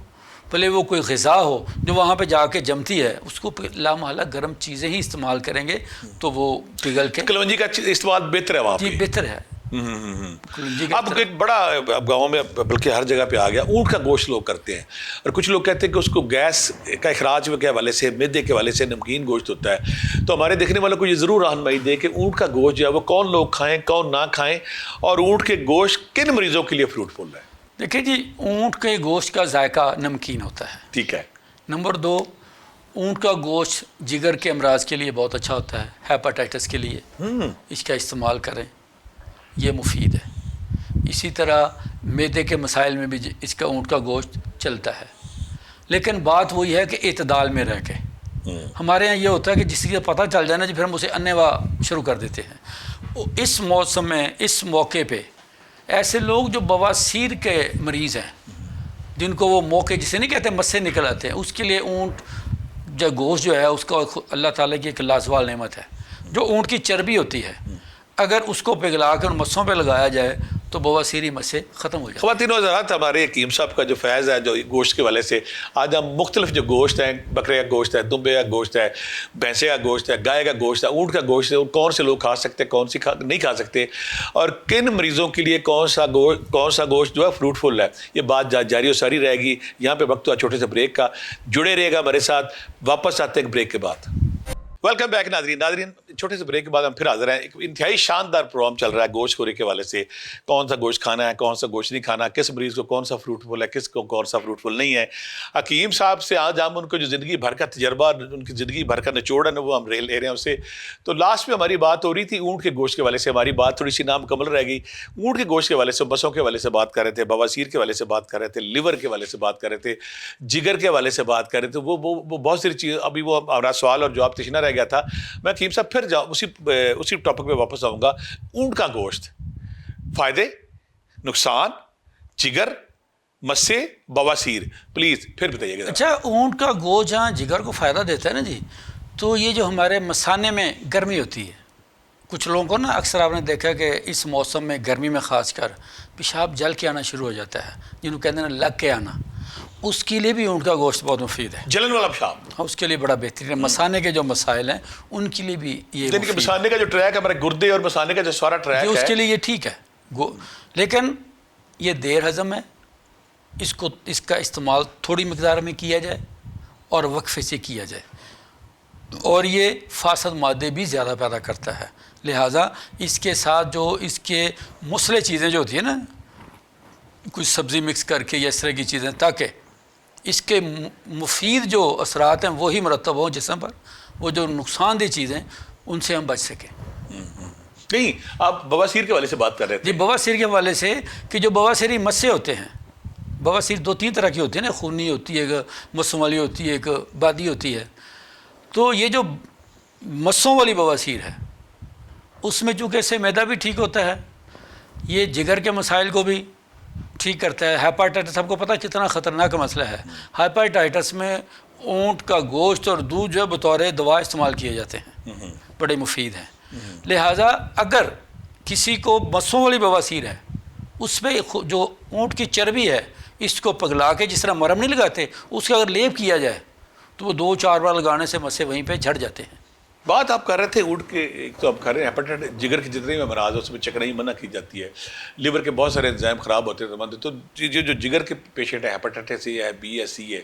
بھلے وہ کوئی غذا ہو جو وہاں پہ جا کے جمتی ہے, اس کو لامحالہ گرم چیزیں ہی استعمال کریں گے تو وہ پگھل کے. کلونجی کا استعمال بہتر ہے وہاں پہ. جی بہتر ہے. اب ایک بڑا گاؤں میں بلکہ ہر جگہ پہ آ گیا, اونٹ کا گوشت لوگ کرتے ہیں, اور کچھ لوگ کہتے ہیں کہ اس کو گیس کا اخراج کے حوالے سے, معدے کے حوالے سے نمکین گوشت ہوتا ہے. تو ہمارے دیکھنے والوں کو یہ ضرور رہنمائی دے کہ اونٹ کا گوشت جو ہے وہ کون لوگ کھائیں, کون نہ کھائیں, اور اونٹ کے گوشت کن مریضوں کے لیے فروٹفل ہے. دیکھیں جی, اونٹ کے گوشت کا ذائقہ نمکین ہوتا ہے. ٹھیک ہے. نمبر 2, اونٹ کا گوشت جگر کے امراض کے لیے بہت اچھا ہوتا ہے, ہیپاٹائٹس کے لیے اس کا استعمال کریں, یہ مفید ہے. اسی طرح معدے کے مسائل میں بھی اس کا اونٹ کا گوشت چلتا ہے. لیکن بات وہی ہے کہ اعتدال میں رہ کے. ہمارے یہاں یہ ہوتا ہے کہ جس کا پتہ چل جائے نا جی, پھر ہم اسے انیوا شروع کر دیتے ہیں. اس موسم میں, اس موقع پہ ایسے لوگ جو بواسیر کے مریض ہیں, جن کو وہ موقع جسے نہیں کہتے مسے نکل آتے ہیں, اس کے لیے اونٹ جو گوشت جو ہے اس کا اللہ تعالیٰ کی ایک لازوال نعمت ہے. جو اونٹ کی چربی ہوتی ہے, اگر اس کو پگھلا کر مسوں پہ لگایا جائے تو بواسیری مسے ختم ہو جائے. خواتین و حضرات, ہمارے حکیم صاحب کا جو فیض ہے جو گوشت کے والے سے, آج ہم مختلف جو گوشت ہیں, بکرے کا گوشت ہے, دمبے کا گوشت ہے, بھینسے کا گوشت ہے, گائے کا گوشت ہے, اونٹ کا گوشت ہے, کون سے لوگ کھا سکتے ہیں, کون سی نہیں کھا سکتے, اور کن مریضوں کے لیے کون سا گوشت جو ہے فروٹفل ہے, یہ بات جاری و ساری رہے گی. یہاں پہ وقت ہوا چھوٹے سے بریک کا, جڑے رہے گا ہمارے ساتھ. واپس آتے ہیں بریک کے بعد. ویلکم بیک ناظرین, چھوٹے سے بریک کے بعد ہم پھر حاضر ہیں. ایک انتہائی شاندار پروگرام چل رہا ہے گوشت خوری کے والے سے. کون سا گوشت کھانا ہے, کون سا گوشت نہیں کھانا, کس مریض کو کون سا فروٹفل ہے, کس کو کون سا فروٹفل نہیں ہے. حکیم صاحب سے آج ہم ان کو جو زندگی بھر کا تجربہ, ان کی زندگی بھر کا نچوڑ ہے نا, وہ ہم لے رہے ہیں اس سے. تو لاسٹ میں ہماری بات ہو رہی تھی اونٹ کے گوشت کے والے سے, ہماری بات تھوڑی سی نامکمل رہ گئی. اونٹ کے گوشت کے والے سے, بسوں کے والے سے بات کر رہے تھے, بواسیر کے والے سے بات کر رہے تھے, لیور کے والے سے بات کر رہے تھے, جگر کے والے سے بات کر رہے تھے. وہ بہت ساری چیز, ابھی وہ ہمارا سوال اور جواب تشنا رہ گیا تھا. میں حکیم صاحب پھر اسی ٹاپک پہ واپس آؤں گا. اونٹ کا گوشت, فائدے, نقصان, جگر, مسے, بواسیر, پلیز پھر بتائیے گا. اچھا, اونٹ کا گوشت جہاں جگر کو فائدہ دیتا ہے نا جی, تو یہ جو ہمارے مثانے میں گرمی ہوتی ہے, کچھ لوگوں کو نا اکثر آپ نے دیکھا کہ اس موسم میں گرمی میں خاص کر پیشاب جل کے آنا شروع ہو جاتا ہے, جنہوں کہتے ہیں نا لگ کے آنا. اس کے لیے بھی اونٹ کا گوشت بہت مفید ہے. جلن والا پیشاب اس کے لیے بڑا بہترین ہے. مثانے کے جو مسائل ہیں ان کے لیے بھی یہ یعنی کہ مثانے کا جو ٹریک ہے ہمارے گردے اور مثانے کا جو سارا ٹریک اس ہے کے لیے یہ ٹھیک ہے. لیکن یہ دیر ہضم ہے. اس کا استعمال تھوڑی مقدار میں کیا جائے اور وقفے سے کیا جائے. اور یہ فاسد مادے بھی زیادہ پیدا کرتا ہے. لہٰذا اس کے ساتھ جو اس کے مسلح چیزیں جو ہوتی ہیں نا، کچھ سبزی مکس کر کے یا اس طرح کی چیزیں، تاکہ اس کے مفید جو اثرات ہیں وہی مرتب ہوں جسم پر، وہ جو نقصان دہ چیزیں ان سے ہم بچ سکیں. نہیں، آپ بواسیر کے والے سے بات کر رہے تھے. جی، بواسیر کے حوالے سے کہ جو بواسیری مسے ہوتے ہیں، بواسیر 2-3 طرح کی ہوتی ہے نا، خونی ہوتی ہے، ایک مسوں والی ہوتی ہے، ایک بادی ہوتی ہے. تو یہ جو مسوں والی بواسیر ہے اس میں چونکہ اس سے میدا بھی ٹھیک ہوتا ہے، یہ جگر کے مسائل کو بھی ٹھیک کرتا ہے. ہیپاٹائٹس آپ کو پتہ کتنا خطرناک مسئلہ ہے. ہیپاٹائٹس میں اونٹ کا گوشت اور دودھ جو بطور دوا استعمال کیے جاتے ہیں، بڑے مفید ہیں. لہٰذا اگر کسی کو مسوں والی بواسیر ہے، اس پہ جو اونٹ کی چربی ہے اس کو پگھلا کے، جس طرح مرہم نہیں لگاتے، اس کا اگر لیپ کیا جائے تو وہ 2-4 بار لگانے سے مسے وہیں پہ جھڑ جاتے ہیں. بات آپ کر رہے تھے اونٹ کے، ایک تو آپ کر رہے ہیں ہیپاٹائٹس، جگر کی جتنی بھی امراض ہے اس میں چکنائی منع کی جاتی ہے. لیور کے بہت سارے انزائم خراب ہوتے ہیں. تو جو جگر کے پیشنٹ ہے، ہیپاٹائٹس اے ہے، بی ہے، سی ہے،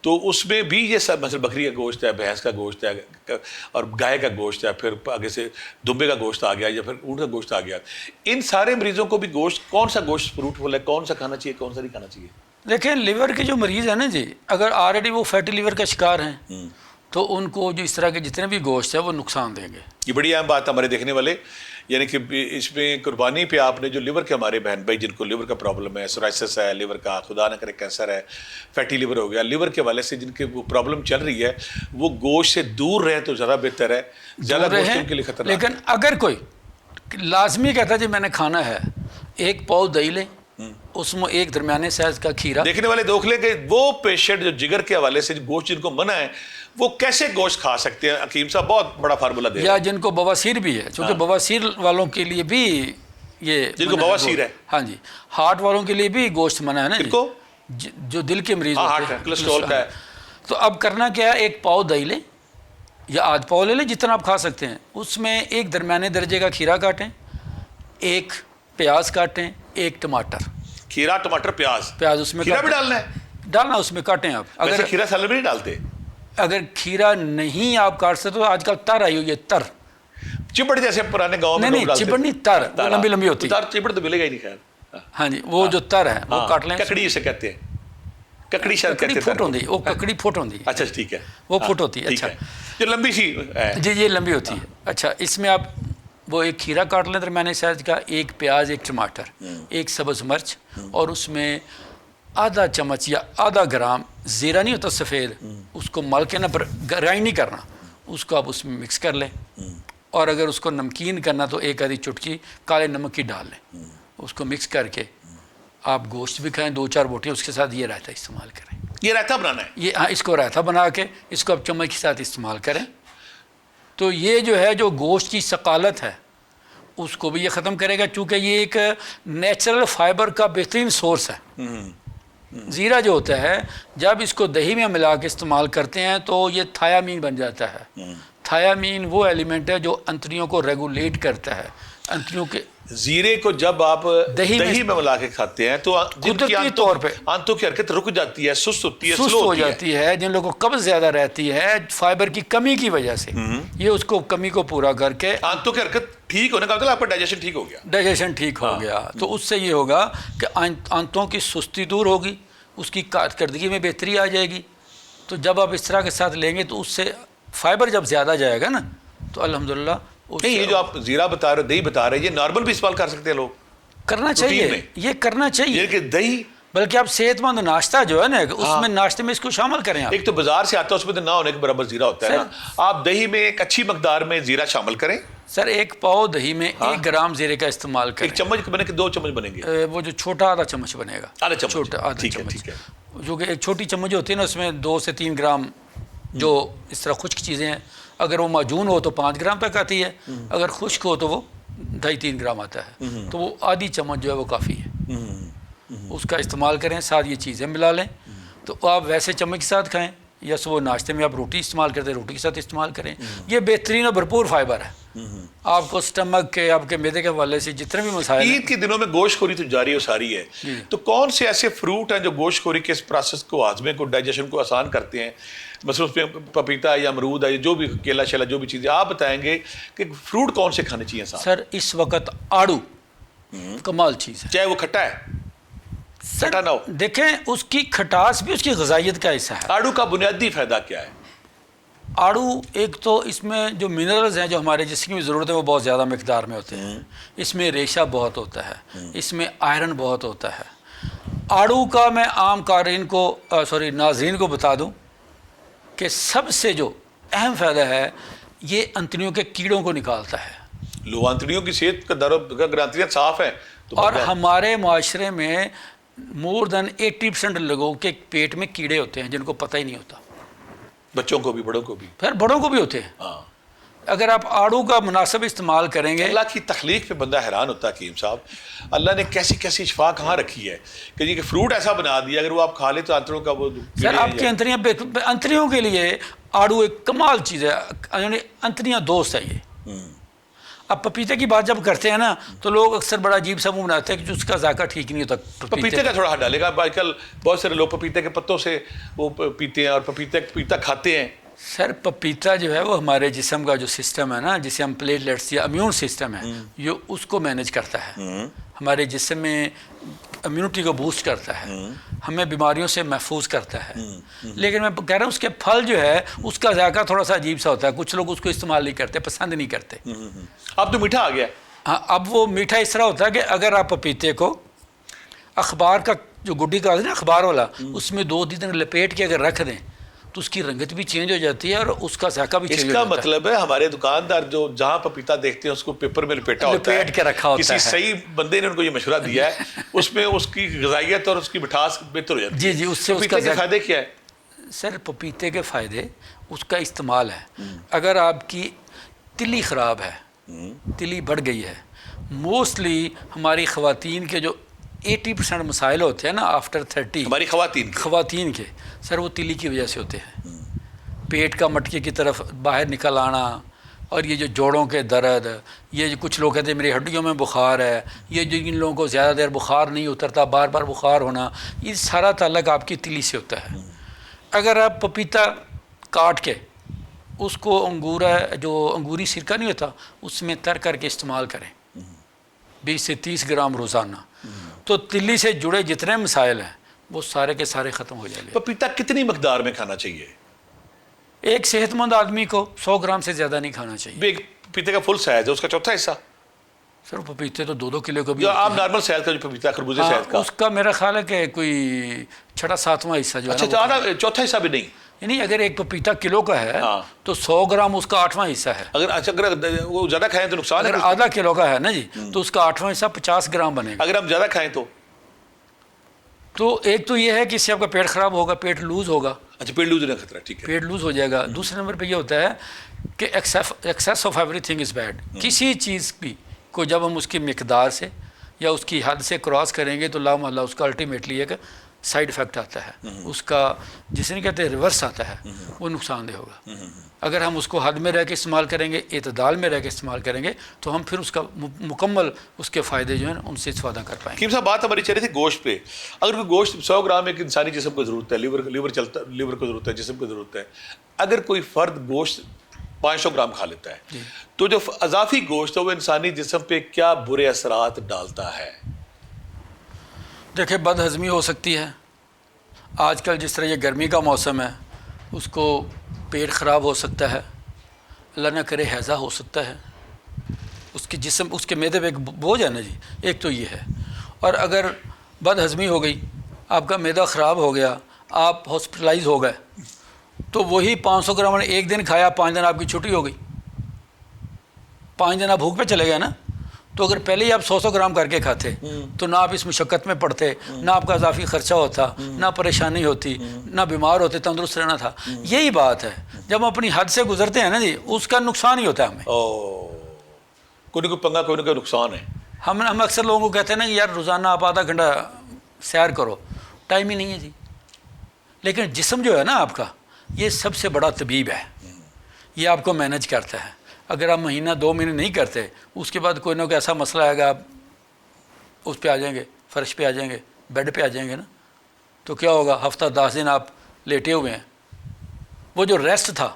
تو اس میں بھی یہ سب مثلا بکری کا گوشت ہے، بھینس کا گوشت ہے اور گائے کا گوشت ہے، پھر آگے سے دمبے کا گوشت آ گیا یا پھر اونٹ کا گوشت آ گیا. ان سارے مریضوں کو بھی گوشت، کون سا گوشت فروٹفل ہے، کون سا کھانا چاہیے، کون سا نہیں کھانا چاہیے؟ دیکھیں، لیور کے جو مریض ہیں نا جی، اگر آلریڈی وہ فیٹی لیور کا شکار ہیں تو ان کو جو اس طرح کے جتنے بھی گوشت ہے وہ نقصان دیں گے. یہ بڑی اہم بات ہے ہمارے دیکھنے والے. یعنی کہ اس میں قربانی پہ آپ نے جو لیور کے ہمارے بہن بھائی جن کو لیور کا پرابلم ہے، سورائسس ہے لیور کا، خدا نہ کرے کینسر ہے، فیٹی لیور ہو گیا، لیور کے حوالے سے جن کے وہ پرابلم چل رہی ہے، وہ گوشت سے دور رہے تو زیادہ بہتر ہے. زیادہ گوشت ان کے لیے خطرناک. لیکن اگر کوئی لازمی کہتا ہے جی میں نے کھانا ہے، 1 پاؤ دہی لیں، اس میں 1 درمیانے سائز کا کھیرا. دیکھنے والے دیکھ لیں کہ وہ پیشنٹ جو جگر کے حوالے سے گوشت جن کو منع ہے وہ کیسے گوشت کھا سکتے ہیں. حکیم صاحب بہت بڑا فارمولہ دے رہے ہیں. یا جن کو بواسیر بھی ہے، چونکہ بواسیر والوں کے لیے بھی یہ جن کو بواسیر ہے، ہاں جی، ہارٹ والوں کے لیے بھی گوشت منع ہے نا. جن کو جو دل کے مریض ہوتے ہیں، کولیسٹرول کا ہے. تو اب کرنا کیا ہے، 1 پاؤ دہی لیں یا آدھ پاؤ لے لیں، جتنا آپ کھا سکتے ہیں. اس میں 1 درمیانے درجے کا کھیرا کاٹیں، 1 پیاز کاٹیں، 1 ٹماٹر. کھیرا، ٹماٹر، پیاز اس میں کھیرا بھی ڈالنا ہے؟ ڈالنا اس میں کاٹیں آپ. اگر کھیرا سالن میں نہیں ڈالتے، اگر کھیرا نہیں آپ کاٹ سکتے تو آج کل تر آئی ہوئی ہے، تر چپڑ جیسے پرانے گاؤں میں نہیں، چپڑ نہیں، تر لمبی لمبی ہوتی ہے. چپڑ تو ملے گا ہی نہیں خیر. ہاں جی، وہ جو تر ہے وہ کاٹ لیں. ککڑی اسے کہتے ہیں، ککڑی شاید کہتے ہیں. پھوٹ ہوتی ہے، وہ ککڑی پھوٹ ہوتی ہے. اچھا ٹھیک ہے، وہ پھوٹ ہوتی ہے. اچھا، جو لمبی سی جی یہ لمبی ہوتی ہے. اچھا، اس میں آپ وہ 1 کھیرا کاٹ لیں درمیانے سائز کا، 1 پیاز، 1 ٹماٹر، 1 سبز مرچ، اور اس میں آدھا چمچ یا آدھا گرام زیرہ نہیں ہوتا سفید، اس کو مل کے نا گرائنڈ نہیں کرنا، اس کو آپ اس میں مکس کر لیں. اور اگر اس کو نمکین کرنا تو 1 آدھی چٹکی کالے نمک کی ڈال لیں. اس کو مکس کر کے آپ گوشت بھی کھائیں، 2-4 بوٹیاں، اس کے ساتھ یہ رائتا استعمال کریں. یہ رائتا بنانا ہے؟ یہ ہاں، اس کو رائتا بنا کے اس کو آپ چمچ کے ساتھ استعمال کریں. تو یہ جو ہے جو گوشت کی ثقالت ہے اس کو بھی یہ ختم کرے گا، چونکہ یہ ایک نیچرل فائبر کا بہترین سورس ہے. زیرہ جو ہوتا ہے جب اس کو دہی میں ملا کے استعمال کرتے ہیں تو یہ تھایامین بن جاتا ہے. تھایامین وہ ایلیمنٹ ہے جو انتڑیوں کو ریگولیٹ کرتا ہے. انتڑیوں کے زیرے کو جب آپ دہی میں ملا کے کھاتے ہیں تو قدرتی طور پہ آنتوں کی حرکت رک جاتی ہے، سست ہوتی ہے، سست ہو جاتی ہے. جن لوگوں کو قبض زیادہ رہتی ہے فائبر کی کمی کی وجہ سے، یہ اس کو کمی کو پورا کر کے آنتوں کی حرکت ٹھیک ہونے کا مطلب آپ کا ڈائجیشن ٹھیک ہو گیا. ڈائجیشن ٹھیک ہو گیا تو اس سے یہ ہوگا کہ آنتوں کی سستی دور ہوگی، اس کی کارکردگی میں بہتری آ جائے گی. تو جب آپ اس طرح کے ساتھ لیں گے تو اس سے فائبر جب زیادہ جائے گا نا تو الحمدللہ. نہیں، یہ جو آپ زیرہ بتا رہے، دہی بتا رہے، یہ نارمل بھی استعمال کر سکتے ہیں لوگ؟ کرنا چاہیے، یہ کرنا چاہیے. کہ دہی بلکہ آپ صحت مند ناشتہ جو ہے نا اس میں ناشتے میں اس کو شامل کریں. ایک تو بازار سے آتا ہے اس میں تو نہ ہونے کے برابر زیرہ ہوتا ہے نا، آپ دہی میں ایک اچھی مقدار میں زیرہ شامل کریں. سر 1 پاؤ دہی میں 1 گرام زیرے کا استعمال کریں. 1 چمچ بنے کہ 2 چمچ بنیں گے؟ وہ جو چھوٹا آدھا چمچ بنے گا. آدھا چمچ، چھوٹا آدھا چمچ، ٹھیک ہے. جو کہ ایک چھوٹی چمچ ہوتی ہے نا اس میں 2 سے 3 گرام جو اس طرح خشک چیزیں ہیں. اگر وہ معجون ہو تو 5 گرام تک آتی ہے، اگر خشک ہو تو وہ 2.5-3 گرام آتا ہے. تو وہ آدھی چمچ جو ہے وہ کافی ہے، اس کا استعمال کریں. ساتھ یہ چیزیں ملا لیں تو آپ ویسے چمچ کے ساتھ کھائیں یا صبح ناشتے میں آپ روٹی استعمال کرتے ہیں روٹی کے ساتھ استعمال کریں. یہ بہترین اور بھرپور فائبر ہے. آپ کو سٹمک کے آپ کے معدے کے حوالے سے جتنے بھی مسائل ہیں. عید کے دنوں میں گوشت خوری تو جاری و ساری ہے, تو کون سے ایسے فروٹ ہیں جو گوشت خوری کے اس پروسیس کو, ہاضمے کو, ڈائجیشن کو آسان کرتے ہیں؟ مثلا اس میں پپیتا یا امرود ہے, جو بھی کیلا شیلا جو بھی چیزیں, آپ بتائیں گے کہ فروٹ کون سے کھانے چاہیے صاحب؟ سر اس وقت آڑو کمال چیز ہے, چاہے وہ کھٹا ہے کھٹا نہ ہو. دیکھیں اس کی کھٹاس بھی اس کی غذائیت کا حصہ ہے. آڑو کا بنیادی فائدہ کیا ہے؟ آڑو ایک تو اس میں جو منرلز ہیں جو ہمارے جسم کی ضرورت ہے وہ بہت زیادہ مقدار میں ہوتے ہیں. اس میں ریشہ بہت ہوتا ہے, اس میں آئرن بہت ہوتا ہے. آڑو کا میں عام قارئین کو ناظرین کو بتا دوں کہ سب سے جو اہم فائدہ ہے یہ انتڑیوں کے کیڑوں کو نکالتا ہے. لو انتڑیوں کی صحت کا اگر انتڑیاں صاف ہیں تو اور ہمارے معاشرے میں مور دین 80% لوگوں کے پیٹ میں کیڑے ہوتے ہیں جن کو پتہ ہی نہیں ہوتا. بچوں کو بھی, بڑوں کو بھی, پھر بڑوں کو بھی ہوتے ہیں. ہاں. اگر آپ آڑو کا مناسب استعمال کریں گے. اللہ کی تخلیق پہ بندہ حیران ہوتا ہے حکیم صاحب, اللہ نے کیسی کیسی شفا کہاں رکھی ہے کہ یہ فروٹ ایسا بنا دیا اگر وہ آپ کھا لیں تو انتڑیوں کا وہ سر آپ کی انتڑیوں کے لیے آڑو ایک کمال چیز ہے. یعنی انتڑیاں دوست ہے یہ. اب پپیتے کی بات جب کرتے ہیں نا تو لوگ اکثر بڑا عجیب سا منہ بناتے ہیں کہ اس کا ذائقہ ٹھیک نہیں ہوتا. پپیتے کا تھوڑا ہٹ ڈالے گا. آج کل بہت سارے لوگ پپیتے کے پتوں سے وہ پیتے ہیں اور پپیتا کھاتے ہیں. سر پپیتا جو ہے وہ ہمارے جسم کا جو سسٹم ہے نا, جسے ہم پلیٹلیٹس یا امیون سسٹم ہے, یہ اس کو مینیج کرتا ہے. ہمارے جسم میں امیونٹی کو بوسٹ کرتا ہے, ہمیں بیماریوں سے محفوظ کرتا ہے. لیکن میں کہہ رہا ہوں اس کے پھل جو ہے اس کا ذائقہ تھوڑا سا عجیب سا ہوتا ہے. کچھ لوگ اس کو استعمال نہیں کرتے, پسند نہیں کرتے. اب تو میٹھا آ گیا. ہاں, اب وہ میٹھا اس طرح ہوتا ہے کہ اگر آپ پپیتے کو اخبار کا جو گڈی کا نا اخبار والا, اس میں 2 دن لپیٹ کے اگر رکھ دیں تو اس کی رنگت بھی چینج ہو جاتی ہے اور اس کا ذائقہ بھی چینج ہو جاتا ہے. اس کا مطلب ہے ہمارے دکاندار جو جہاں پپیتا دیکھتے ہیں اس کو پیپر میں لپیٹا ہوتا ہے, لپیٹ کے رکھا ہوتا ہے. کسی صحیح بندے نے ان کو یہ مشورہ دیا ہے, اس میں اس کی غذائیت اور اس کی مٹھاس بہتر ہو جاتی ہے. جی جی, اس سے اس کا فائدے کیا ہے؟ سر پپیتے کے فائدے اس کا استعمال ہے. اگر آپ کی تلی خراب ہے, تلی بڑھ گئی ہے, موسٹلی ہماری خواتین کے جو 80% مسائل ہوتے ہیں نا آفٹر 30, ہماری خواتین کے سر وہ تلی کی وجہ سے ہوتے ہیں. پیٹ کا مٹکے کی طرف باہر نکل آنا, اور یہ جو جوڑوں کے درد, یہ جو کچھ لوگ کہتے ہیں میری ہڈیوں میں بخار ہے, یہ جو ان لوگوں کو زیادہ دیر بخار نہیں اترتا, بار بار بخار ہونا, یہ سارا تعلق آپ کی تلی سے ہوتا ہے. اگر آپ پپیتا کاٹ کے اس کو انگوری سرکہ نہیں ہوتا اس میں تر کر کے استعمال کریں 20 سے 30 گرام روزانہ, تو تلی سے جڑے جتنے مسائل ہیں وہ سارے کے سارے ختم ہو جائیں گے. پپیتا کتنی مقدار میں کھانا چاہیے؟ ایک صحت مند آدمی کو 100 گرام سے زیادہ نہیں کھانا چاہیے. پپیتے کا فل سائز ہے, اس کا چوتھا حصہ سر پپیتے تو 2-2 کلو کا بھی جو عام نارمل سائز کا جو پپیتا خربوزے سائز کا, اس کا میرا خیال ہے کہ کوئی 6واں حصہ جو ہے. اچھا, چوتھا حصہ بھی نہیں. یعنی اگر ایک پپیتا کلو کا ہے تو 100 گرام اس کا 8واں حصہ ہے. اگر وہ زیادہ کھائیں تو نقصان ہے. اگر آدھا کلو کا ہے نا جی تو اس کا 8واں حصہ 50 گرام بنے گا. اگر ہم زیادہ کھائیں تو ایک تو یہ ہے کہ اس سے آپ کا پیٹ خراب ہوگا, پیٹ لوز ہوگا. اچھا, پیٹ لوز ہونے کا خطرہ, ٹھیک ہے, پیٹ لوز ہو جائے گا. دوسرے نمبر پہ یہ ہوتا ہے کہ access of every thing is bad. کسی چیز بھی کو جب ہم اس کی مقدار سے یا اس کی حد سے کراس کریں گے تو لا محالہ اس کا الٹیمیٹلی ایک سائیڈ افیکٹ آتا ہے, اس کا جسے نہیں کہتے ریورس آتا ہے, وہ نقصان دہ ہوگا. اگر ہم اس کو حد میں رہ کے استعمال کریں گے, اعتدال میں رہ کے استعمال کریں گے, تو ہم پھر اس کا مکمل اس کے فائدے جو ہیں ان سے استفادہ کر پائیں گے. حکیم صاحب, بات ہماری چل رہی تھی گوشت پہ. اگر کوئی گوشت 100 گرام ایک انسانی جسم کو ضرورت ہے, لیور کو ضرورت ہے, جسم کو ضرورت ہے, اگر کوئی فرد گوشت 500 گرام کھا لیتا ہے تو جو اضافی گوشت ہے وہ انسانی جسم پہ کیا برے اثرات ڈالتا ہے؟ دیکھیں, بد ہضمی ہو سکتی ہے. آج کل جس طرح یہ گرمی کا موسم ہے اس کو پیٹ خراب ہو سکتا ہے, اللہ نہ کرے ہیضہ ہو سکتا ہے. اس کے جسم, اس کے معدے پہ ایک بوجھ ہے نا جی, ایک تو یہ ہے. اور اگر بد ہضمی ہو گئی, آپ کا معدہ خراب ہو گیا, آپ ہاسپٹلائز ہو گئے, تو وہی 500 گرام نے ایک دن کھایا, 5 دن آپ کی چھٹی ہو گئی, 5 دن آپ بھوک پہ چلے گئے نا. تو اگر پہلے ہی آپ 100 گرام کر کے کھاتے تو نہ آپ اس مشقت میں پڑتے, نہ آپ کا اضافی خرچہ ہوتا, نہ پریشانی ہوتی, نہ بیمار ہوتے, تندرست رہنا تھا. یہی بات ہے, جب ہم اپنی حد سے گزرتے ہیں نا جی, اس کا نقصان ہی ہوتا ہے ہمیں. کوئی نہ کوئی پنگا, کوئی نہ کوئی نقصان ہے. ہم اکثر لوگوں کو کہتے ہیں نا کہ یار روزانہ آپ آدھا گھنٹہ سیر کرو, ٹائم ہی نہیں ہے جی. لیکن جسم جو ہے نا آپ کا، یہ سب سے بڑا طبیب ہے، یہ آپ کو مینج کرتا ہے. اگر آپ مہینہ 2 مہینے نہیں کرتے، اس کے بعد کوئی نہ کوئی ایسا مسئلہ آئے گا، آپ اس پہ آ جائیں گے، فرش پہ آ جائیں گے، بیڈ پہ آ جائیں گے نا. تو کیا ہوگا؟ ہفتہ 10 دن آپ لیٹے ہوئے ہیں. وہ جو ریسٹ تھا،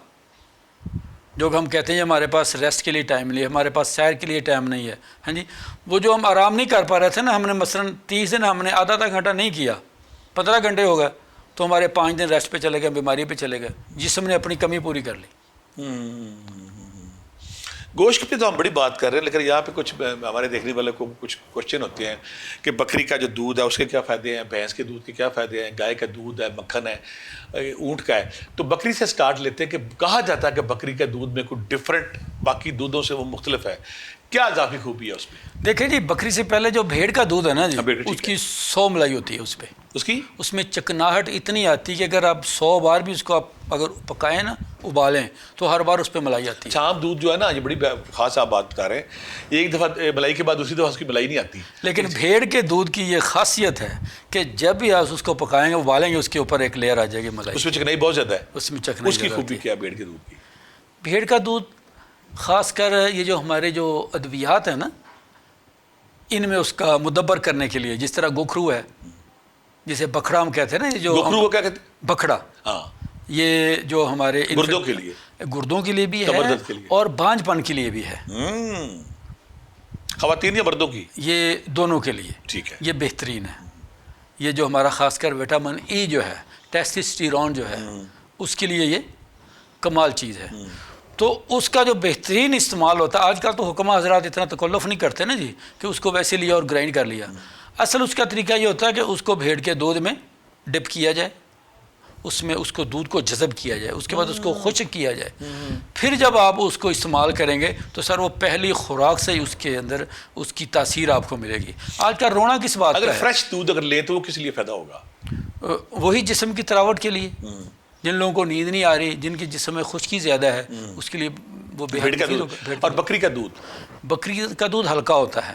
جو ہم کہتے ہیں ہمارے پاس ریسٹ کے لیے ٹائم نہیں ہے، ہمارے پاس سیر کے لیے ٹائم نہیں ہے، ہاں جی، وہ جو ہم آرام نہیں کر پا رہے تھے نا، ہم نے مثلاً 30 دن ہم نے آدھا گھنٹہ نہیں کیا، 15 گھنٹے ہو گئے، تو ہمارے 5 دن ریسٹ پہ چلے گئے، بیماری پہ چلے گئے، جسم نے اپنی کمی پوری کر لی. گوشت پہ تو ہم بڑی بات کر رہے ہیں، لیکن یہاں پہ کچھ ہمارے دیکھنے والے کو کچھ کوشچن ہوتے ہیں کہ بکری کا جو دودھ ہے اس کے کیا فائدے ہیں، بھینس کے دودھ کے کیا فائدے ہیں، گائے کا دودھ ہے، مکھن ہے، اونٹ کا ہے. تو بکری سے سٹارٹ لیتے ہیں کہ کہا جاتا ہے کہ بکری کے دودھ میں کوئی ڈفرینٹ باقی دودھوں سے وہ مختلف ہے، کیا اضافی خوبی ہے اس میں؟ دیکھیں جی، بکری سے پہلے جو بھیڑ کا دودھ ہے نا جی، بھیڑ کا اس کی 100 ملائی ہوتی ہے اس پہ، اس میں چکناہٹ اتنی آتی ہے کہ اگر آپ 100 بار بھی اس کو آپ اگر پکائیں نا، ابالیں، تو ہر بار اس پہ ملائی آتی ہے. عام دودھ جو ہے نا، یہ بڑی خاص آپ بات کر رہے ہیں، ایک دفعہ ملائی کے بعد دوسری دفعہ اس کی ملائی نہیں آتی. لیکن بھیڑ کے دودھ کی یہ خاصیت ہے کہ جب بھی آپ اس کو پکائیں گے، ابالیں گے، اس کے اوپر ایک لیئر آ جائے گی ملائی. اس میں چکنائی بہت زیادہ ہے. اس میں چکنائی. اس کی خوبی کیا ہے بھیڑ کے دودھ کی؟ بھیڑ کا دودھ خاص کر یہ جو ہمارے جو ادویات ہیں نا، ان میں اس کا مدبر کرنے کے لیے، جس طرح گوکھرو ہے، جسے بکھڑا ہم کہتے ہیں نا، یہ جو گوکھرو کو کیا کہتے ہیں؟ بکھڑا. ہاں، یہ جو ہمارے گردوں کے لیے، گردوں کے لیے بھی ہے تمدد کے لیے، اور بانجھ پن کے لیے بھی ہے. خواتین یا مردوں کی؟ یہ دونوں کے لیے. ٹھیک ہے. یہ بہترین ہے. یہ جو ہمارا خاص کر وٹامن ای جو ہے، ٹیسٹوسٹیرون جو ہے، اس کے لیے یہ کمال چیز ہے. تو اس کا جو بہترین استعمال ہوتا ہے، آج کل تو حکمہ حضرات اتنا تکلف نہیں کرتے نا جی، کہ اس کو ویسے لیا اور گرائنڈ کر لیا. اصل اس کا طریقہ یہ ہوتا ہے کہ اس کو بھیڑ کے دودھ میں ڈپ کیا جائے، اس میں اس کو دودھ کو جذب کیا جائے، اس کے بعد اس کو خشک کیا جائے، پھر جب آپ اس کو استعمال کریں گے تو سر وہ پہلی خوراک سے ہی اس کے اندر اس کی تاثیر آپ کو ملے گی. آج کل رونا کس بات کا ہے؟ اگر فریش دودھ اگر لیں تو وہ کس لیے فائدہ ہوگا؟ وہی جسم کی تراوٹ کے لیے. جن لوگوں کو نیند نہیں آ رہی، جن کے جسم میں خشکی زیادہ ہے، اس کے لیے وہ بھیڑ کا دودھ. اور بکری کا دودھ؟ بکری کا دودھ ہلکا ہوتا ہے.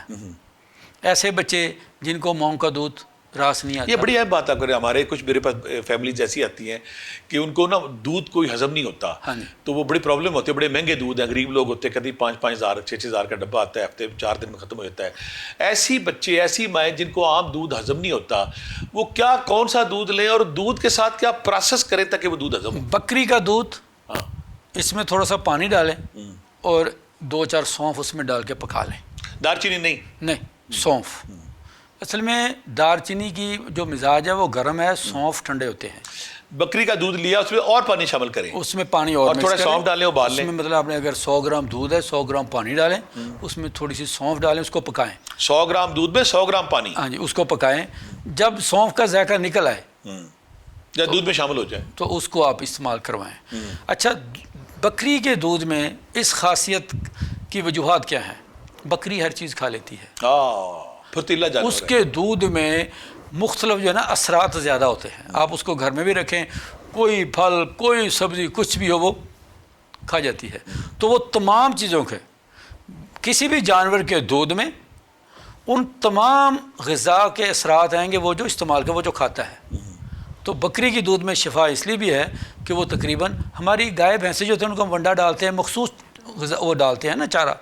ایسے بچے جن کو مونگ کا دودھ راس نہیں آتا. یہ بڑی اہم بات آپ کریں. ہمارے کچھ میرے پاس فیملیز ایسی آتی ہیں کہ ان کو نا دودھ کوئی ہضم نہیں ہوتا، تو وہ بڑی پرابلم ہوتی ہے. بڑے مہنگے دودھ ہیں، غریب لوگ ہوتے ہیں، کبھی 5-5 ہزار 6-6 ہزار کا ڈبہ آتا ہے، ہفتے 4 دن میں ختم ہو جاتا ہے. ایسی بچے، ایسی مائیں جن کو عام دودھ ہضم نہیں ہوتا، وہ کیا کون سا دودھ لیں اور دودھ کے ساتھ کیا پروسیس کریں تاکہ وہ دودھ ہضم ہو؟ بکری کا دودھ، اس میں تھوڑا سا پانی ڈالیں اور 2-4 سونف اس میں ڈال کے پکا لیں. دار چینی نہیں، سونف. اصل میں دار چینی کی جو مزاج ہے وہ گرم ہے، سونف ٹھنڈے ہوتے ہیں. بکری کا دودھ لیا، اس میں اور پانی شامل کریں، اس میں پانی اور تھوڑا سونف ڈالیں، ابال لیں. اس میں مطلب آپ نے اگر 100 گرام دودھ ہے، 100 گرام پانی ڈالیں، اس میں تھوڑی سی سونف ڈالیں، اس کو پکائیں. 100 گرام دودھ میں 100 گرام پانی؟ ہاں جی، اس کو پکائیں. جب سونف کا ذائقہ نکل آئے یا دودھ میں شامل ہو جائے تو اس کو آپ استعمال کروائیں. اچھا، بکری کے دودھ میں اس خاصیت کی وجوہات کیا ہیں؟ بکری ہر چیز کھا لیتی ہے، پھرتیلا جانور اس کے دودھ میں مختلف جو ہے نا اثرات زیادہ ہوتے ہیں. آپ اس کو گھر میں بھی رکھیں، کوئی پھل، کوئی سبزی، کچھ بھی ہو وہ کھا جاتی ہے. تو وہ تمام چیزوں کے، کسی بھی جانور کے دودھ میں ان تمام غذا کے اثرات آئیں گے، وہ جو استعمال کا، وہ جو کھاتا ہے. تو بکری کی دودھ میں شفا اس لیے بھی ہے کہ وہ تقریباً، ہماری گائے بھینسیں جو ہوتی ہیں ان کو ہم ونڈا ڈالتے ہیں، مخصوص غذا وہ ڈالتے ہیں نا، چارہ،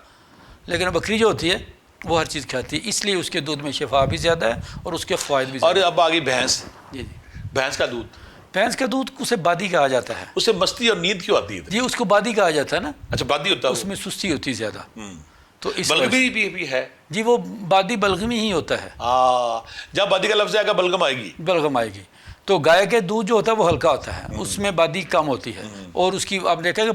لیکن بکری جو ہوتی ہے وہ ہر چیز کھاتی ہے، اس لیے اس کے دودھ میں شفا بھی زیادہ ہے اور اس کے فوائد بھی زیادہ. اور اب آگئی بھینس. جی، بھینس کا دودھ، بھینس کا دودھ اسے بادی کہا جاتا ہے. اسے مستی اور نیند کیوں آتی ہے؟ جی، اس کو بادی کہا جاتا ہے نا. اچھا، بادی ہوتا ہے، اس میں سستی ہوتی ہے زیادہ. تو اس بلغمی بھی ہے جی، وہ بادی بلغمی ہی ہوتا ہے. جب بادی کا لفظ آئے گا بلغم آئے گی. بلغم آئے گی. تو گائے کے دودھ جو ہوتا ہے وہ ہلکا ہوتا ہے، اس میں بادی کم ہوتی ہے. اور اس کی آپ دیکھیں کہ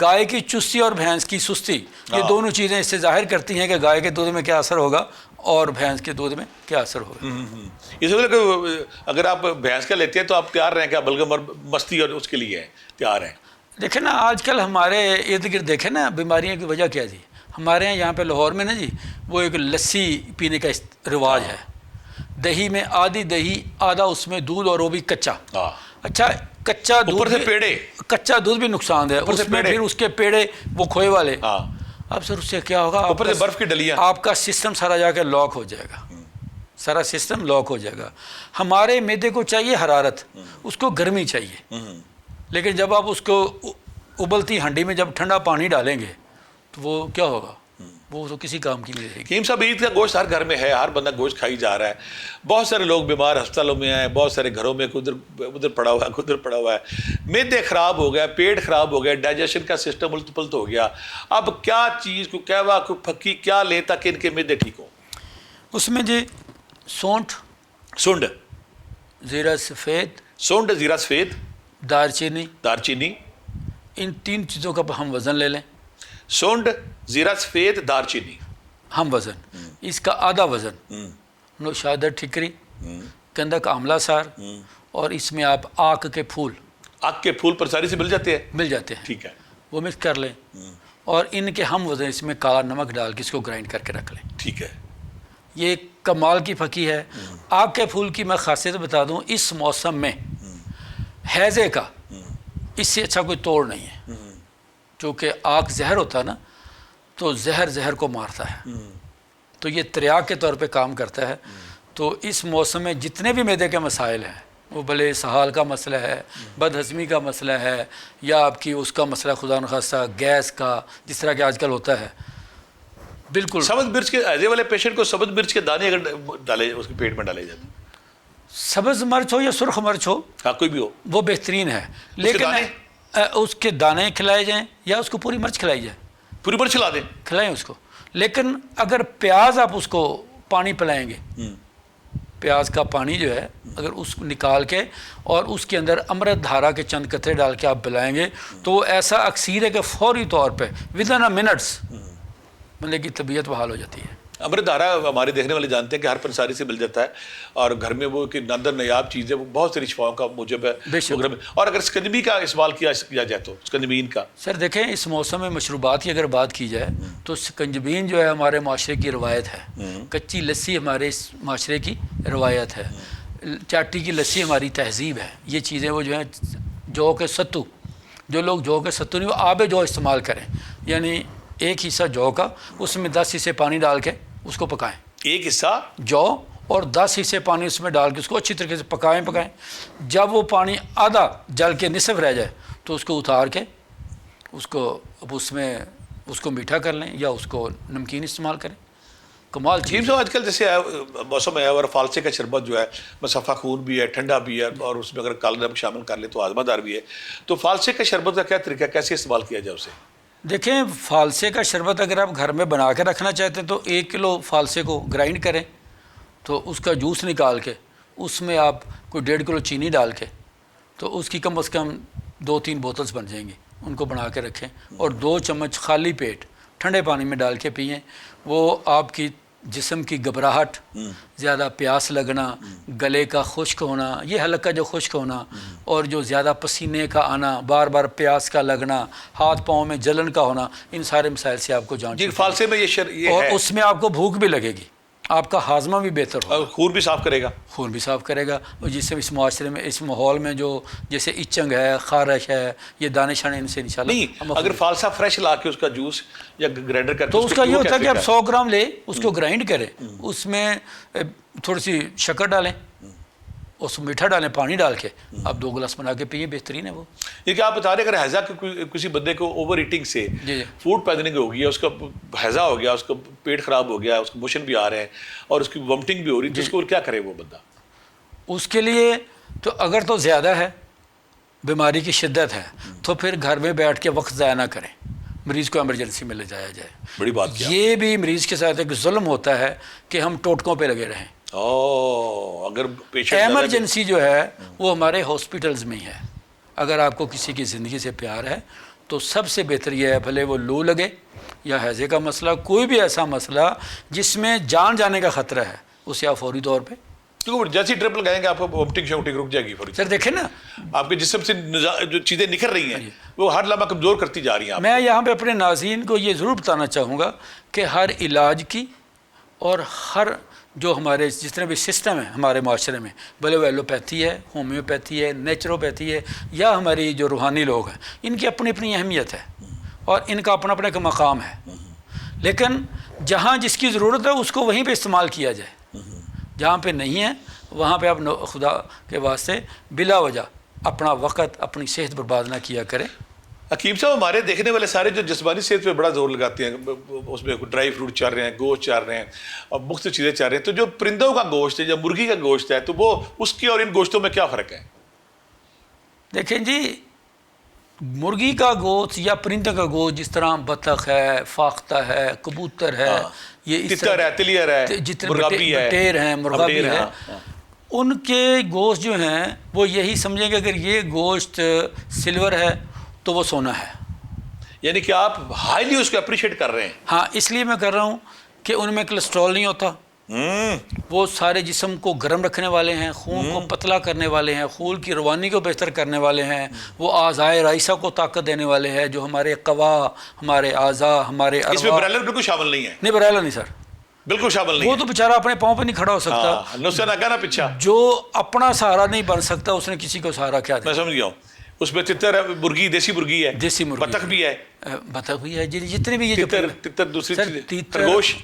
گائے کی چستی اور بھینس کی سستی، یہ دونوں چیزیں اس سے ظاہر کرتی ہیں کہ گائے کے دودھ میں کیا اثر ہوگا اور بھینس کے دودھ میں کیا اثر ہوگا. اس وجہ کہ اگر آپ بھینس کا لیتے ہیں تو آپ تیار رہیں کہ بلغم اور مستی اور اس کے لیے تیار ہیں. دیکھیں نا، آج کل ہمارے ارد گرد دیکھیں نا بیماریاں کی وجہ کیا جی. ہمارے یہاں پہ لاہور میں نا جی، وہ ایک لسی پینے کا رواج ہے. دہی میں آدھی دہی، آدھا اس میں دودھ، اور وہ بھی کچا. اچھا، کچا دودھ، اوپر سے پیڑے، کچا دودھ بھی نقصان ہے، اس میں پھر اس کے پیڑے وہ کھوئے والے. اب سر اس سے کیا ہوگا؟ اوپر سے برف کی ڈلیاں، آپ کا سسٹم سارا جا کے لاک ہو جائے گا. سارا سسٹم لاک ہو جائے گا. ہمارے معدے کو چاہیے حرارت, اس کو گرمی چاہیے, لیکن جب آپ اس کو ابلتی ہنڈی میں جب ٹھنڈا پانی ڈالیں گے تو وہ کیا ہوگا, وہ تو کسی کام کی نہیں رہے گی. حکیم صاحب عید کا گوشت ہر گھر میں ہے, ہر بندہ گوشت کھائی جا رہا ہے, بہت سارے لوگ بیمار ہسپتالوں میں ہیں, بہت سارے گھروں میں ادھر پڑا ہوا ہے, ادھر پڑا ہوا ہے, معدے خراب ہو گیا, پیٹ خراب ہو گیا, ڈائجیشن کا سسٹم الٹ پلٹ ہو گیا. اب کیا چیز کو کہوا کو پھکی کیا لیں تاکہ ان کے معدے ٹھیک ہوں؟ اس میں جی سونٹ, سونڈ, زیرہ سفید, سونڈ, زیرہ سفید, دار چینی, دارچینی, ان 3 چیزوں کا ہم وزن لے لیں. سونڈ, زیرہ سفید, دارچینی, ہم وزن, اس کا آدھا وزن نوشادر ٹھکری, گندک آملہ سار, اور اس میں آپ آک کے پھول, آک کے پھول پرساری سے مل جاتے ہیں, مل جاتے ہیں, ٹھیک ہے, وہ مکس کر لیں, اور ان کے ہم وزن اس میں کالا نمک ڈال کے اس کو گرائنڈ کر کے رکھ لیں. ٹھیک ہے. یہ ایک کمال کی پھکی ہے. آگ کے پھول کی میں خاصیت بتا دوں, اس موسم میں ہیضے کا اس سے اچھا کوئی توڑ نہیں ہے, چونکہ آگ زہر ہوتا ہے نا, تو زہر کو مارتا ہے, تو یہ تریاق کے طور پہ کام کرتا ہے. تو اس موسم میں جتنے بھی معدے کے مسائل ہیں, وہ بھلے سہال کا مسئلہ ہے, بد ہضمی کا مسئلہ ہے, یا آپ کی اس کا مسئلہ خدا نخواستہ گیس کا, جس طرح کہ آج کل ہوتا ہے, بالکل. سبز مرچ کے ایزے والے پیشنٹ کو سبز مرچ کے دانے اگر ڈالے اس کے پیٹ میں ڈالے جاتے ہیں, سبز مرچ ہو یا سرخ مرچ ہو, ہاں کوئی بھی ہو, وہ بہترین ہے, لیکن اس کے دانے کھلائے جائیں یا اس کو پوری مرچ کھلائی جائے, پوری مرچ کھلا دیں, کھلائیں اس کو. لیکن اگر پیاز آپ اس کو پانی پلائیں گے, پیاز کا پانی جو ہے اگر اس کو نکال کے اور اس کے اندر امرت دھارا کے چند قطرے ڈال کے آپ پلائیں گے, تو وہ ایسا اکسیر ہے کہ فوری طور پہ ودن اے منٹس بندے کی طبیعت بحال ہو جاتی ہے. امرت دھارا ہمارے دیکھنے والے جانتے ہیں کہ ہر پنساری سے مل جاتا ہے, اور گھر میں وہ کہ نادر نیاب چیز ہے, وہ بہت ساری شفاؤں کا موجب ہے گھر میں. اور اگر سکنجبی کا استعمال کیا جائے تو سکنجبین کا, سر دیکھیں اس موسم میں مشروبات کی اگر بات کی جائے تو سکنجبین جو ہے ہمارے معاشرے کی روایت ہے, کچی لسی ہمارے اس معاشرے کی روایت ہے, چاٹی کی لسی ہماری تہذیب ہے. یہ چیزیں وہ جو ہیں جو کے ستو, جو لوگ جو کے ستو نہیں, وہ آب جو استعمال کریں, یعنی ایک حصہ جو کا, اس میں 10 حصے پانی ڈال کے اس کو پکائیں, ایک حصہ جو اور 10 حصے پانی اس میں ڈال کے اس کو اچھی طریقے سے پکائیں. جب وہ پانی آدھا جل کے نصف رہ جائے تو اس کو اتار کے اس کو اب اس میں اس کو میٹھا کر لیں یا اس کو نمکین استعمال کریں. کمال چیز. آج کل جیسے موسم ہے, اور فالسے کا شربت جو ہے مصفہ خون بھی ہے, ٹھنڈا بھی ہے, اور اس میں اگر کالا نمک شامل کر لیں تو ہاضمہ دار بھی ہے. تو فالسے کا شربت کا کیا طریقہ, کیسے استعمال کیا جائے اسے؟ دیکھیں فالسے کا شربت اگر آپ گھر میں بنا کے رکھنا چاہتے ہیں تو 1 کلو فالسے کو گرائنڈ کریں, تو اس کا جوس نکال کے اس میں آپ کوئی 1.5 کلو چینی ڈال کے, تو اس کی کم از کم 2-3 بوتلز بن جائیں گی. ان کو بنا کے رکھیں اور 2 چمچ خالی پیٹ ٹھنڈے پانی میں ڈال کے پئیں. وہ آپ کی جسم کی گھبراہٹ, زیادہ پیاس لگنا, گلے کا خشک ہونا, یہ حلق کا جو خشک ہونا, اور جو زیادہ پسینے کا آنا, بار بار پیاس کا لگنا, ہاتھ پاؤں میں جلن کا ہونا, ان سارے مسائل سے آپ کو جان جی فالسے میں یہ اور اس میں آپ کو بھوک بھی لگے گی, آپ کا ہاضمہ بھی بہتر ہوگا, خون بھی صاف کرے گا, خون بھی صاف کرے گا. اور جس سے اس معاشرے میں اس ماحول میں جو جیسے اچنگ ہے, خارش ہے, یہ دانے شانے ان سے انشاءاللہ نہیں. اگر فالسا فریش لا کے اس کا جوس یا گرائنڈر کرتے تو اس کا یہ ہوتا ہے کہ آپ 100 گرام لے, اس کو گرائنڈ کریں, اس میں تھوڑی سی شکر ڈالیں, اس میں میٹھا ڈالیں, پانی ڈال کے آپ 2 گلاس بنا کے پیئیں, بہترین ہے وہ. یہ کہ آپ بتا رہے اگر ہیضہ کسی بندے کو اوور ایٹنگ سے فوڈ پوائزننگ ہو گیا, اس کا ہیضہ ہو گیا, اس کا پیٹ خراب ہو گیا, اس کو موشن بھی آ رہے ہیں اور اس کی ومٹنگ بھی ہو رہی ہے, تو اس کو کیا کرے وہ بندہ؟ اس کے لیے تو اگر تو زیادہ ہے, بیماری کی شدت ہے, تو پھر گھر میں بیٹھ کے وقت ضائع نہ کریں, مریض کو ایمرجنسی میں لے جایا جائے. بڑی بات کیا. یہ بھی مریض کے ساتھ ایک ظلم ہوتا ہے کہ ہم ٹوٹکوں پہ لگے رہیں. اگر پیشنٹ ایمرجنسی جو ہے وہ ہمارے ہاسپٹلز میں ہی ہے. اگر آپ کو کسی کی زندگی سے پیار ہے تو سب سے بہتر یہ ہے, بھلے وہ لو لگے یا ہیضے کا مسئلہ, کوئی بھی ایسا مسئلہ جس میں جان جانے کا خطرہ ہے, اسے آپ فوری طور پہ, جیسی ٹرپ لگائیں گے آپ کو ومٹنگ شومٹنگ رک جائے گی فوری. سر دیکھیں نا, آپ کے جسم سے جو چیزیں نکل رہی ہیں وہ ہر لمحہ کمزور کرتی جا رہی ہیں. میں یہاں پہ اپنے ناظرین کو یہ ضرور بتانا چاہوں گا کہ ہر علاج کی اور ہر جو ہمارے جس طرح بھی سسٹم ہے ہمارے معاشرے میں, بھلے وہ ایلوپیتھی ہے, ہومیوپیتھی ہے, نیچروپیتھی ہے, یا ہماری جو روحانی لوگ ہیں, ان کی اپنی اپنی اہمیت ہے اور ان کا اپنا اپنا ایک مقام ہے. لیکن جہاں جس کی ضرورت ہے اس کو وہیں پہ استعمال کیا جائے. جہاں پہ نہیں ہے وہاں پہ آپ خدا کے واسطے بلا وجہ اپنا وقت اپنی صحت برباد نہ کیا کریں۔ حکیم صاحب، ہمارے دیکھنے والے سارے جو جسمانی صحت پہ بڑا زور لگاتے ہیں، اس میں ڈرائی فروٹ چل رہے ہیں، گوشت چل رہے ہیں اور مختلف چیزیں چل رہی ہیں، تو جو پرندوں کا گوشت ہے یا مرغی کا گوشت ہے، تو وہ اس کی اور ان گوشتوں میں کیا فرق ہے؟ دیکھیں جی، مرغی کا گوشت یا پرندے کا گوشت، جس طرح بطخ ہے، فاختہ ہے، کبوتر ہے، یہ اس تتر ہے، تلیئر ہے، جتنے مرغابی ہے، بٹیر ہیں، مرغابی ہے، ہاں۔ ان کے گوشت جو ہیں وہ یہی سمجھیں کہ اگر یہ گوشت سلور ہے تو وہ سونا ہے۔ یعنی کہ آپ ہائیلی اس کو اپریشیٹ کر رہے ہیں۔ ہاں، اس لیے میں کر رہا ہوں کہ ان میں کولیسٹرول نہیں ہوتا، وہ سارے جسم کو گرم رکھنے والے ہیں، خون کو پتلا کرنے والے ہیں، خون کی روانی کو بہتر کرنے والے ہیں، وہ اعضائے رئیسہ کو طاقت دینے والے ہیں، جو ہمارے قوا، ہمارے اعضاء، ہمارے اس میں ارواح۔ برائلر بالکل شامل نہیں ہے؟ نہیں، برائلر نہیں سر، بالکل شامل نہیں وہ تو بیچارہ اپنے پاؤں پہ نہیں کھڑا ہو سکتا، نسخہ نہ کہنا پیچھا، جو اپنا سہارا نہیں بن سکتا اس نے کسی کو سہارا کیا دیا؟ میں سمجھ گیا ہوں۔ اس میں تتر ہے، مرغی، دیسی مرغی ہے، دیسی مرغی، بطخ بھی ہے، بطخ بھی ہے جی، جتنے بھی یہ جو تتر دوسری سر، چیز، خرگوش،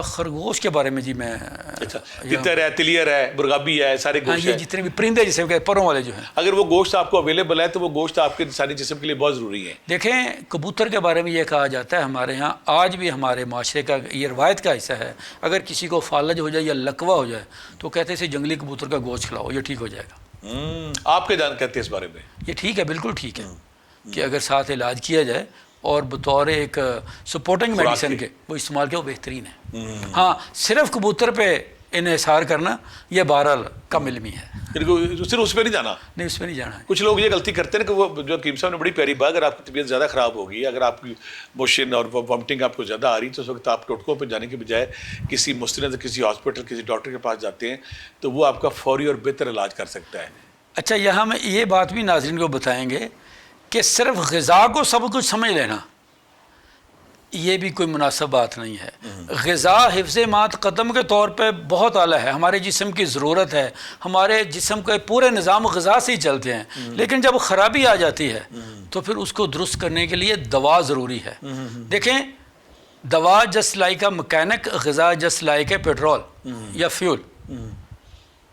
خرگوش کے بارے میں جی میں اچھا، تتر ہے، تلیئر ہے، مرغابی ہے، سارے ہاں، گوشت یہ ہے۔ جتنے بھی پرندے جسے کہ پروں والے جو ہیں، اگر وہ گوشت آپ کو اویلیبل ہے تو وہ گوشت آپ کے انسانی جسم کے لیے بہت ضروری ہے۔ دیکھیں کبوتر کے بارے میں یہ کہا جاتا ہے ہمارے ہاں، آج بھی ہمارے معاشرے کا یہ روایت کا حصہ ہے، اگر کسی کو فالج ہو جائے یا لکوہ ہو جائے تو کہتے ہیں اسے جنگلی کبوتر کا گوشت کھلاؤ، یہ ٹھیک ہو جائے گا۔ آپ کے جان کہتے ہیں اس بارے میں؟ یہ ٹھیک ہے، بالکل ٹھیک ہے کہ اگر ساتھ علاج کیا جائے اور بطور ایک سپورٹنگ میڈیسن کے وہ استعمال کیا، وہ بہترین ہے۔ ہاں، صرف کبوتر پہ انحصار کرنا یہ بہرحال کم علمی ہے، صرف اس پہ نہیں جانا، نہیں اس پہ نہیں جانا ہے۔ کچھ لوگ یہ غلطی کرتے ہیں کہ وہ جو حکیم صاحب نے بڑی پیاری بات، اگر آپ کی طبیعت زیادہ خراب ہوگی، اگر آپ کی موشن اور وامٹنگ آپ کو زیادہ آ رہی تو اس وقت آپ ٹوٹکوں پہ جانے کے بجائے کسی مستند، کسی ہاسپٹل، کسی ڈاکٹر کے پاس جاتے ہیں تو وہ آپ کا فوری اور بہتر علاج کر سکتا ہے۔ اچھا، یہاں میں یہ بات بھی ناظرین کو بتائیں گے کہ صرف غذا کو سب کچھ سمجھ لینا یہ بھی کوئی مناسب بات نہیں ہے۔ غذا حفظ مات قدم کے طور پہ بہت اعلیٰ ہے، ہمارے جسم کی ضرورت ہے، ہمارے جسم کے پورے نظام غذا سے ہی چلتے ہیں، لیکن جب خرابی آ جاتی ہے تو پھر اس کو درست کرنے کے لیے دوا ضروری ہے۔ دیکھیں، دوا جسٹ لائک اے مکینک، غذا جسٹ لائک اے پیٹرول یا فیول۔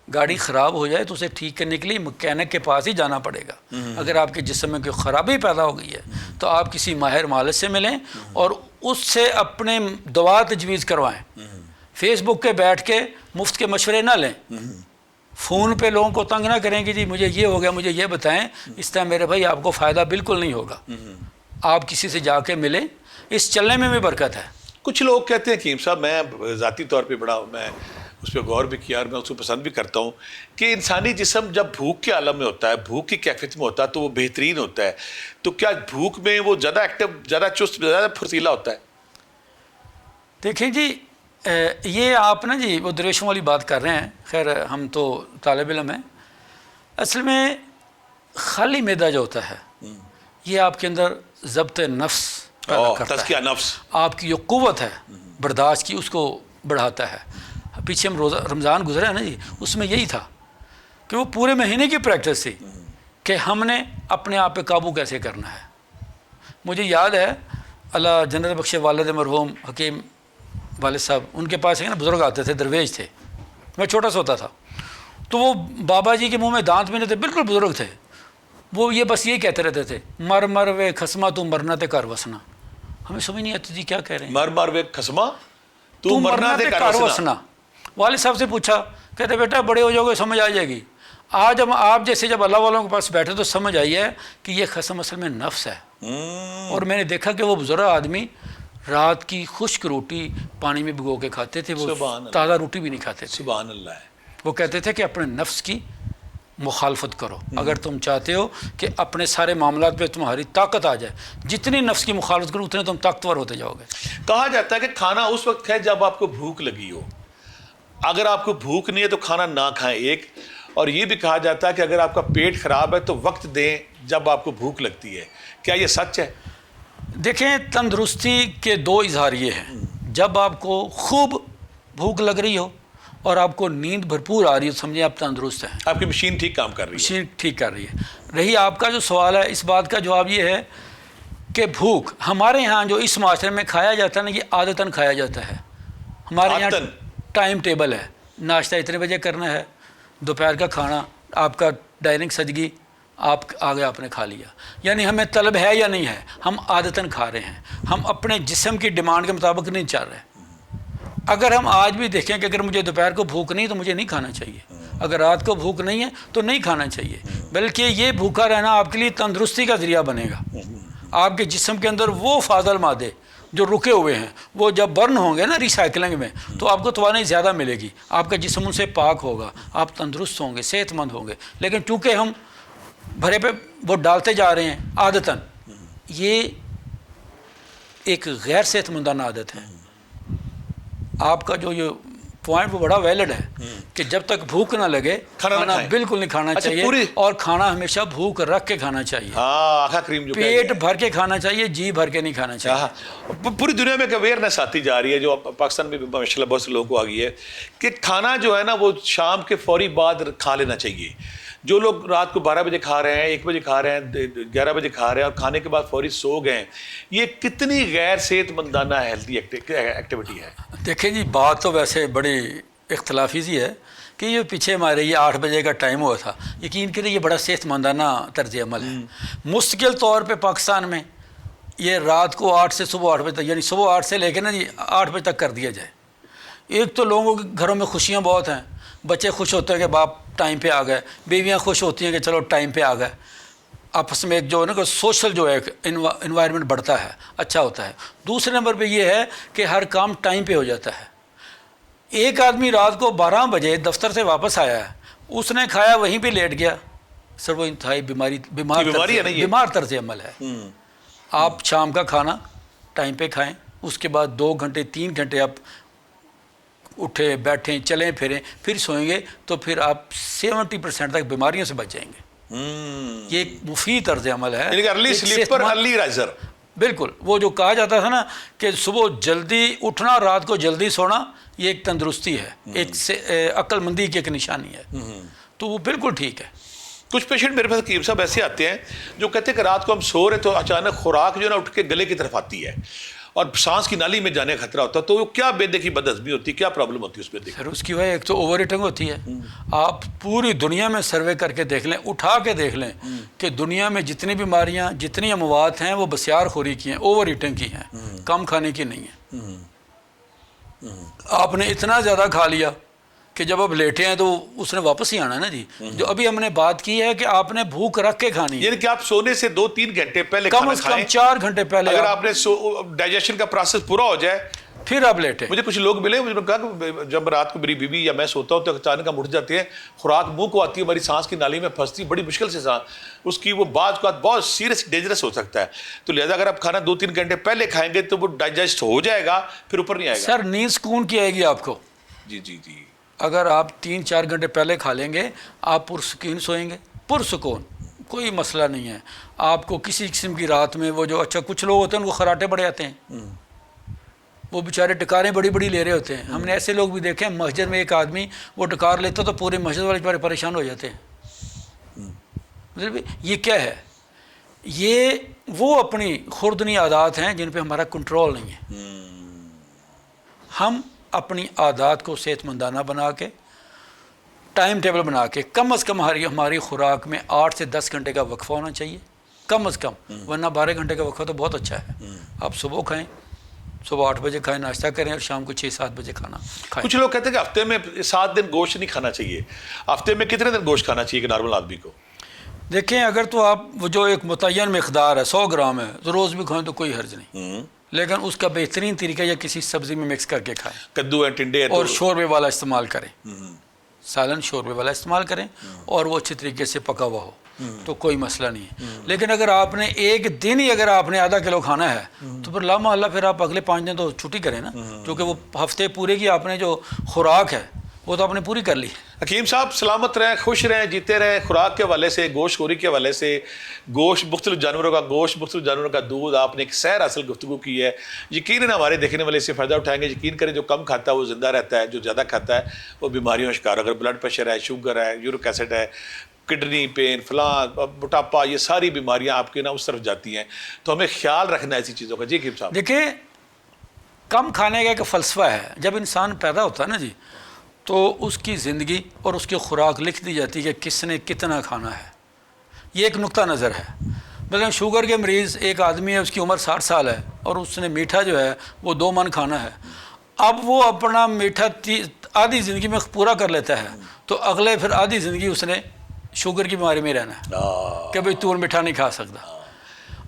گاڑی خراب ہو جائے تو اسے ٹھیک کرنے کے لیے مکینک کے پاس ہی جانا پڑے گا۔ اگر آپ کے جسم میں کوئی خرابی پیدا ہو گئی ہے تو آپ کسی ماہر مالج سے ملیں اور اس سے اپنے دوا تجویز کروائیں۔ فیس بک پہ بیٹھ کے مفت کے مشورے نہ لیں، فون پہ لوگوں کو تنگ نہ کریں کہ جی مجھے یہ ہو گیا، مجھے یہ بتائیں، اس طرح میرے بھائی آپ کو فائدہ بالکل نہیں ہوگا۔ آپ کسی سے جا کے ملیں، اس چلنے میں بھی برکت ہے۔ کچھ لوگ کہتے ہیں حکیم صاحب، میں ذاتی طور پہ بڑا میں اس پہ غور بھی کیا اور میں اس کو پسند بھی کرتا ہوں کہ انسانی جسم جب بھوک کے عالم میں ہوتا ہے، بھوک کی کیفیت میں ہوتا ہے تو وہ بہترین ہوتا ہے۔ تو کیا بھوک میں وہ زیادہ ایکٹیو، زیادہ چست، زیادہ پھرتیلا ہوتا ہے؟ دیکھیں جی، یہ آپ نا جی وہ درویشوں والی بات کر رہے ہیں، خیر ہم تو طالب علم ہیں۔ اصل میں خالی معدہ جو ہوتا ہے یہ آپ کے اندر ضبط نفس پیدا کرتا ہے، تزکیہ نفس، آپ کی جو قوت ہے برداشت کی اس کو بڑھاتا ہے۔ پیچھے ہم رمضان گزرا ہے نا جی، اس میں یہی تھا کہ وہ پورے مہینے کی پریکٹس تھی کہ ہم نے اپنے آپ پہ قابو کیسے کرنا ہے۔ مجھے یاد ہے، اللہ جنت بخش والد مرحوم حکیم والد صاحب، ان کے پاس ایک نا بزرگ آتے تھے، درویش تھے، میں چھوٹا سا ہوتا تھا، تو وہ بابا جی کے منہ میں دانت بھی نہیں تھے، بالکل بزرگ تھے، وہ یہ بس یہ کہتے رہتے تھے، مر مر وے خسما تو مرنا تے کر وسنا۔ ہمیں سمجھ نہیں آتی تھی کیا کہہ رہے ہیں، مر مر وے خسما تو مرنا تے کر وسنا۔ والد صاحب سے پوچھا، کہتے بیٹا بڑے ہو جاؤ گے سمجھ آ جائے گی۔ آج ہم آپ جیسے جب اللہ والوں کے پاس بیٹھے تو سمجھ آئی ہے کہ یہ خصم اصل میں نفس ہے۔ اور میں نے دیکھا کہ وہ بزرگ آدمی رات کی خشک روٹی پانی میں بھگو کے کھاتے تھے، وہ تازہ روٹی بھی نہیں کھاتے تھے۔ سبحان اللہ ہے۔ وہ کہتے تھے کہ اپنے نفس کی مخالفت کرو، اگر تم چاہتے ہو کہ اپنے سارے معاملات پہ تمہاری طاقت آ جائے، جتنی نفس کی مخالفت کرو اتنے تم طاقتور ہوتے جاؤ گے۔ کہا جاتا ہے کہ کھانا اس وقت ہے جب آپ کو بھوک لگی ہو، اگر آپ کو بھوک نہیں ہے تو کھانا نہ کھائیں ایک، اور یہ بھی کہا جاتا ہے کہ اگر آپ کا پیٹ خراب ہے تو وقت دیں جب آپ کو بھوک لگتی ہے۔ کیا یہ سچ ہے؟ دیکھیں، تندرستی کے دو اظہار یہ ہیں، جب آپ کو خوب بھوک لگ رہی ہو اور آپ کو نیند بھرپور آ رہی ہے، سمجھیں آپ تندرست ہیں، آپ کی مشین ٹھیک کام کر رہی ہے، مشین ٹھیک کر رہی ہے۔ رہی آپ کا جو سوال ہے، اس بات کا جواب یہ ہے کہ بھوک ہمارے ہاں جو اس معاشرے میں کھایا جاتا ہے نا، یہ عادتاً کھایا جاتا ہے، ہمارے یہاں ٹائم ٹیبل ہے ناشتہ اتنے بجے کرنا ہے، دوپہر کا کھانا آپ کا ڈائننگ سجگی آپ آگے آپ نے کھا لیا. یعنی ہمیں طلب ہے یا نہیں ہے، ہم عادتاً کھا رہے ہیں، ہم اپنے جسم کی ڈیمانڈ کے مطابق نہیں چل رہے. اگر ہم آج بھی دیکھیں کہ اگر مجھے دوپہر کو بھوک نہیں تو مجھے نہیں کھانا چاہیے، اگر رات کو بھوک نہیں ہے تو نہیں کھانا چاہیے، بلکہ یہ بھوکا رہنا آپ کے لیے تندرستی کا ذریعہ بنے گا. آپ کے جسم کے اندر وہ فاضل مادے جو رکے ہوئے ہیں وہ جب برن ہوں گے نا ریسائکلنگ میں تو آپ کو توانائی زیادہ ملے گی، آپ کا جسم ان سے پاک ہوگا، آپ تندرست ہوں گے، صحت مند ہوں گے. لیکن چونکہ ہم بھرے پہ وہ ڈالتے جا رہے ہیں عادتاً، یہ ایک غیر صحت مندانہ عادت ہے. آپ کا جو یہ پوائنٹ وہ بڑا ویلڈ ہے کہ جب تک بھوک نہ لگے کھانا بالکل نہیں کھانا چاہیے، اور کھانا ہمیشہ بھوک رکھ کے کھانا چاہیے. آقا کریم جو پیٹ بھر کے کھانا چاہیے، جی بھر کے نہیں کھانا چاہیے. پوری دنیا میں ایک اویئرنیس آتی جا رہی ہے جو پاکستان میں بھی ماشاء اللہ بہت سے لوگوں کو آ گئی ہے کہ کھانا جو ہے نا وہ شام کے فوری بعد کھا لینا چاہیے. جو لوگ رات کو 12 بجے کھا رہے ہیں، 1 بجے کھا رہے ہیں، 11 بجے کھا رہے ہیں اور کھانے کے بعد فوری سو گئے ہیں، یہ کتنی غیر صحت مندانہ ہیلتھی ایکٹیویٹی ہے. دیکھیں جی بات تو ویسے بڑی اختلافی سی ہے کہ یہ پیچھے ہمارے یہ 8 بجے کا ٹائم ہوا تھا، یقین کریں یہ بڑا صحت مندانہ طرز عمل ہے. مستقل طور پہ پاکستان میں یہ رات کو 8 سے صبح 8 بجے تک، یعنی صبح 8 سے لے کے نا جی 8 بجے تک کر دیا جائے. ایک تو لوگوں کے گھروں میں خوشیاں بہت ہیں، بچے خوش ہوتے ہیں کہ باپ ٹائم پہ آ گئے، بیویاں خوش ہوتی ہیں کہ چلو ٹائم پہ آ گئے، آپس میں ایک جو ہے نا کہ سوشل جو ہے انوائرمنٹ بڑھتا ہے، اچھا ہوتا ہے. دوسرے نمبر پہ یہ ہے کہ ہر کام ٹائم پہ ہو جاتا ہے. ایک آدمی رات کو 12 بجے دفتر سے واپس آیا ہے، اس نے کھایا وہیں پہ لیٹ گیا، سر وہ انتہائی بیمار طرز عمل ہے. آپ شام کا کھانا ٹائم پہ کھائیں، اس کے بعد 2 گھنٹے 3 گھنٹے آپ اٹھیں بیٹھیں چلیں پھریں پھر سوئیں گے تو پھر آپ 70% تک بیماریوں سے بچ جائیں گے. یہ ایک مفید طرز عمل ہے. Early sleeper early riser. بالکل، وہ جو کہا جاتا تھا نا کہ صبح جلدی اٹھنا رات کو جلدی سونا، یہ ایک تندرستی ہے، ایک عقل مندی کی ایک نشانی ہے. تو وہ بالکل ٹھیک ہے. کچھ پیشنٹ میرے پاس حکیم صاحب ایسے آتے ہیں جو کہتے ہیں کہ رات کو ہم سو رہے تو اچانک خوراک جو ہے نا اٹھ کے گلے کی طرف آتی ہے اور سانس کی نالی میں جانے کا خطرہ ہوتا ہے، تو وہ کیا بے دیکھی بد ہضمی ہوتی ہے، کیا پرابلم ہوتی ہے اس میں؟ سر اس کی وجہ ایک تو اوور ایٹنگ ہوتی ہے. آپ پوری دنیا میں سروے کر کے دیکھ لیں، اٹھا کے دیکھ لیں کہ دنیا میں جتنی بیماریاں جتنی اموات ہیں وہ بسیار خوری کی ہیں، اوور ایٹنگ کی ہیں، کم کھانے کی نہیں ہیں. آپ نے اتنا زیادہ کھا لیا کہ جب آپ لیٹے ہیں تو اس نے واپس ہی آنا ہے نا جی. جو ابھی ہم نے بات کی ہے کہ آپ نے بھوک رکھ کے کھانی ہے، یعنی کہ آپ سونے سے 2-3 گھنٹے پہلے کم از کم 4 گھنٹے پہلے اگر آپ نے ڈائجیشن کا پروسیس پورا ہو جائے پھر آپ لیٹیں. مجھے کچھ لوگ ملے، مجھے کہا کہ جب رات کو میری بیوی یا میں سوتا ہوں تو اچانک ہم اٹھ جاتے ہیں، خوراک منہ کو آتی ہے، ہماری سانس کی نالی میں پھنستی، بڑی مشکل سے سانس، اس کی وہ بعض اوقات بہت سیریس ڈینجرس ہو سکتا ہے. تو لہٰذا اگر آپ کھانا 2-3 گھنٹے پہلے کھائیں گے تو وہ ڈائجسٹ ہو جائے گا، پھر اوپر نہیں آئے گا. سر نیند سکون کی آئے گی آپ کو. جی جی جی. اگر آپ 3-4 گھنٹے پہلے کھا لیں گے آپ پرسکون سوئیں گے، پرسکون، کوئی مسئلہ نہیں ہے. آپ کو کسی قسم کی رات میں وہ جو اچھا کچھ لوگ ہوتے ہیں ان کو خراٹے بڑے آتے ہیں، وہ بیچارے ٹکاریں بڑی بڑی لے رہے ہوتے ہیں. ہم نے ایسے لوگ بھی دیکھے ہیں، مسجد میں ایک آدمی وہ ٹکار لیتا تو پورے مسجد والے بڑے پریشان ہو جاتے ہیں. یہ کیا ہے؟ یہ وہ اپنی خوردنی عادات ہیں جن پہ ہمارا کنٹرول نہیں ہے. ہم اپنی عادات کو صحت مندانہ بنا کے ٹائم ٹیبل بنا کے کم از کم ہماری خوراک میں 8 سے 10 گھنٹے کا وقفہ ہونا چاہیے کم از کم، ورنہ 12 گھنٹے کا وقفہ تو بہت اچھا ہے. آپ صبح کھائیں، صبح 8 بجے کھائیں ناشتہ کریں اور شام کو 6-7 بجے کھانا کھائیں. کچھ لوگ کہتے ہیں کہ ہفتے میں 7 دن گوشت نہیں کھانا چاہیے. ہفتے میں کتنے دن گوشت کھانا چاہیے کہ نارمل آدمی کو؟ دیکھیں اگر تو آپ وہ جو ایک متعین مقدار ہے 100 گرام ہے تو روز بھی کھائیں تو کوئی حرج نہیں، لیکن اس کا بہترین طریقہ یا کسی سبزی میں مکس کر کے کھائیں، کدو ہے، ٹنڈے ہے، اور شوربے والا استعمال کریں، سالن شوربے والا استعمال کریں اور وہ اچھے طریقے سے پکا ہوا ہو تو کوئی مسئلہ نہیں ہے. لیکن اگر آپ نے ایک دن ہی اگر آپ نے آدھا کلو کھانا ہے تو پھر لا محالہ پھر آپ اگلے 5 دن تو چھٹی کریں نا، کیونکہ وہ ہفتے پورے کی آپ نے جو خوراک ہے وہ تو آپ نے پوری کر لی. حکیم صاحب سلامت رہیں، خوش رہیں، جیتے رہیں. خوراک کے حوالے سے، گوشت خوری کے حوالے سے، گوشت مختلف جانوروں کا گوشت، مختلف جانوروں کا دودھ، آپ نے ایک سیر اصل گفتگو کی ہے. یقیناً ہمارے دیکھنے والے اس سے فائدہ اٹھائیں گے. یقین کریں جو کم کھاتا ہے وہ زندہ رہتا ہے، جو زیادہ کھاتا ہے وہ بیماریوں کا شکار. اگر بلڈ پریشر ہے، شوگر ہے، یورک ایسڈ ہے، کڈنی پین، فلاں موٹاپا، یہ ساری بیماریاں آپ کے نا اس طرف جاتی ہیں. تو ہمیں خیال رکھنا ہے ایسی چیزوں کا. جی حکیم صاحب. دیکھیں کم کھانے کا ایک فلسفہ ہے. جب انسان پیدا ہوتا ہے نا جی، تو اس کی زندگی اور اس کی خوراک لکھ دی جاتی ہے کہ کس نے کتنا کھانا ہے. یہ ایک نقطہ نظر ہے. مثلا شوگر کے مریض ایک آدمی ہے، اس کی عمر 60 سال ہے اور اس نے میٹھا جو ہے وہ 2 من کھانا ہے. اب وہ اپنا میٹھا آدھی زندگی میں پورا کر لیتا ہے، تو اگلے پھر آدھی زندگی اس نے شوگر کی بیماری میں رہنا ہے کہ بھئی تو میٹھا نہیں کھا سکتا.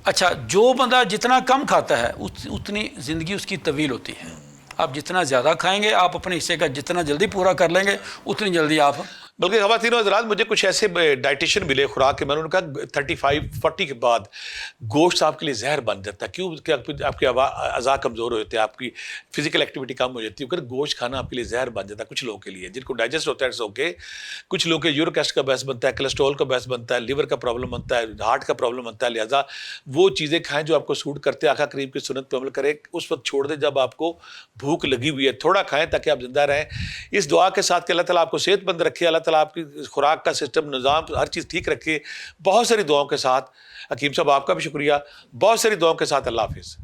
اچھا، جو بندہ جتنا کم کھاتا ہے اتنی زندگی اس کی طویل ہوتی ہے. آپ جتنا زیادہ کھائیں گے، آپ اپنے حصے کا جتنا جلدی پورا کر لیں گے، اتنی جلدی آپ. بلکہ خواتین و حضرات، مجھے کچھ ایسے ڈائٹیشین ملے خوراک کے، میں نے کہا 35-40 کے بعد گوشت آپ کے لیے زہر بن جاتا ہے. کیوں؟ کہ آپ کے اعضاء کمزور ہو جاتے ہیں، آپ کی فزیکل ایکٹیویٹی کم ہو جاتی ہے. اگر گوشت کھانا آپ کے لیے زہر بن جاتا ہے کچھ لوگوں کے لیے، جن کو ڈائجسٹ ہوتا ہے اٹس اوکے. کچھ لوگوں کے یورک ایسڈ کا باعث بنتا ہے، کولیسٹرول کا باعث بنتا ہے، لیور کا پرابلم بنتا ہے، ہارٹ کا پرابلم بنتا ہے. لہٰذا وہ چیزیں کھائیں جو آپ کو سوٹ کرتے ہیں. آقا کریم کی سنت پہ عمل کریں. اس وقت چھوڑ دیں جب آپ کو بھوک لگی ہوئی ہے. تھوڑا کھائیں تاکہ آپ زندہ رہیں. اس دعا کے ساتھ کہ اللہ تعالیٰ آپ کو صحت مند رکھے، اللہ تعالیٰ آپ کی خوراک کا سسٹم، نظام، ہر چیز ٹھیک رکھے. بہت ساری دعاؤں کے ساتھ. حکیم صاحب آپ کا بھی شکریہ. بہت ساری دعاؤں کے ساتھ اللہ حافظ.